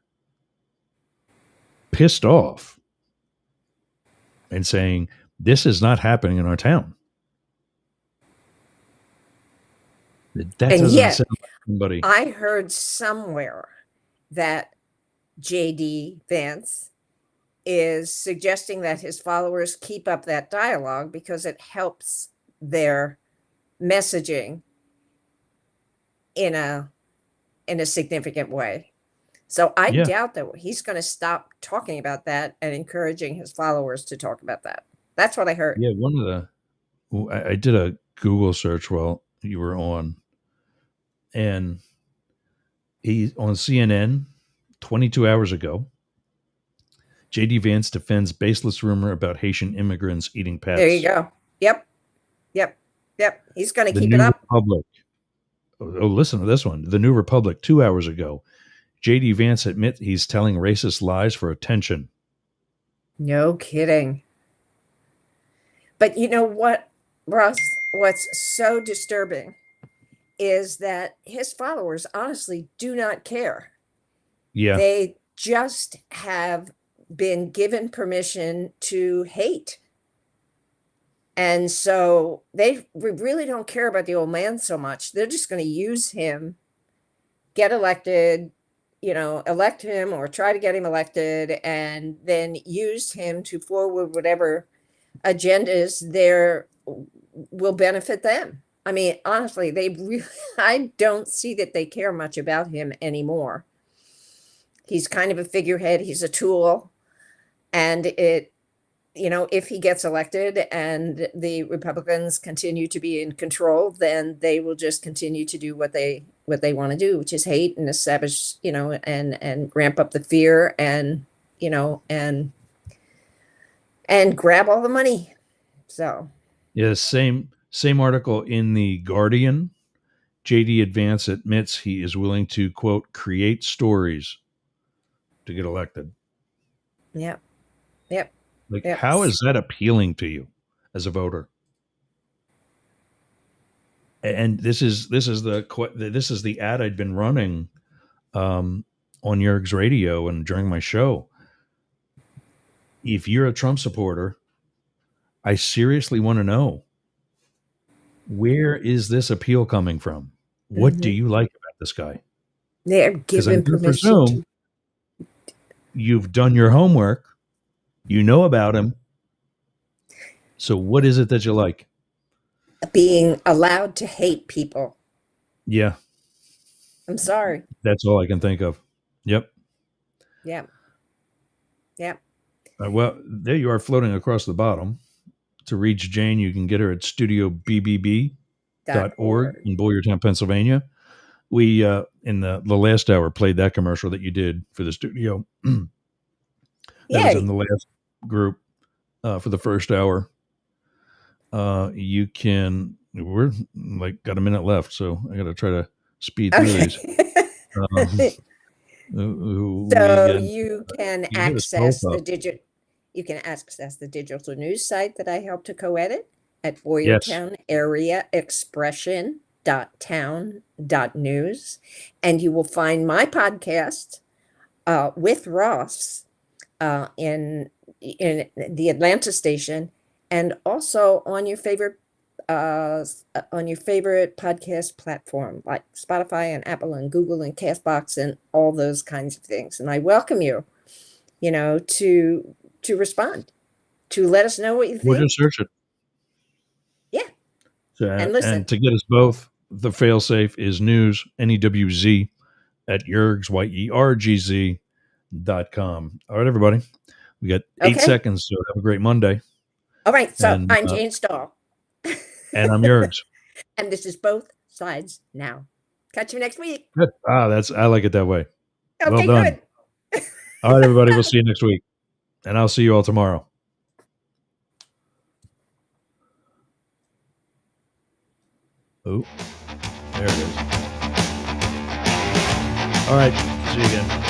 pissed off and saying, this is not happening in our town. That and doesn't yet, sound like somebody. I heard somewhere that J.D. Vance is suggesting that his followers keep up that dialogue because it helps their messaging in a significant way. So I doubt that he's going to stop talking about that and encouraging his followers to talk about that. That's what I heard. Yeah, I did a Google search while you were on, and he's on CNN 22 hours ago. J.D. Vance defends baseless rumor about Haitian immigrants eating pets. There you go. Yep. He's going to keep it up. Republic. Oh, listen to this one. The New Republic 2 hours ago. J.D. Vance admits he's telling racist lies for attention. No kidding. But you know what, Russ? What's so disturbing is that his followers honestly do not care. Yeah. They just have been given permission to hate. And so they really don't care about the old man so much. They're just going to use him, get elected, elect him or try to get him elected, and then use him to forward whatever agendas there will benefit them. I mean, honestly, I don't see that they care much about him anymore. He's kind of a figurehead. He's a tool. And if he gets elected and the Republicans continue to be in control, then they will just continue to do what they want to do, which is hate and establish, and ramp up the fear and grab all the money. So yeah, same article in the Guardian. J.D. Vance admits he is willing to, quote, create stories to get elected. Yep. How is that appealing to you as a voter? And this is the ad I'd been running on Yerg's radio and during my show. If you're a Trump supporter, I seriously want to know, where is this appeal coming from? What do you like about this guy? They're given permission. You've done your homework. You know about him. So what is it that you like? Being allowed to hate people. Yeah. I'm sorry. That's all I can think of. Yep. Yep. Well, there you are floating across the bottom. To reach Jane, you can get her at studiobbb.org in Boyertown, Pennsylvania. We, in the last hour, played that commercial that you did for the studio. That was in the last group for the first hour. We're got a minute left, so I got to try to speed through these. You can access the digital news site that I helped to co-edit at Boyertown Area Expression.town.news, and you will find my podcast with Ross in the Atlanta station, and also on your favorite podcast platform like Spotify and Apple and Google and Castbox and all those kinds of things. And I welcome you, to respond, to let us know what you think. We'll just search it. Yeah. And listen. And to get us both, the failsafe is news, NEWZ, at Yergz, YERGZ.com. All right, everybody. We got 8 seconds, so have a great Monday. All right, so I'm Jane Stahl. And I'm Yergz. And this is Both Sides Now. Catch you next week. Good. I like it that way. Okay, well done. Good. All right, everybody. We'll see you next week. And I'll see you all tomorrow. Oh, there it is. All right. See you again.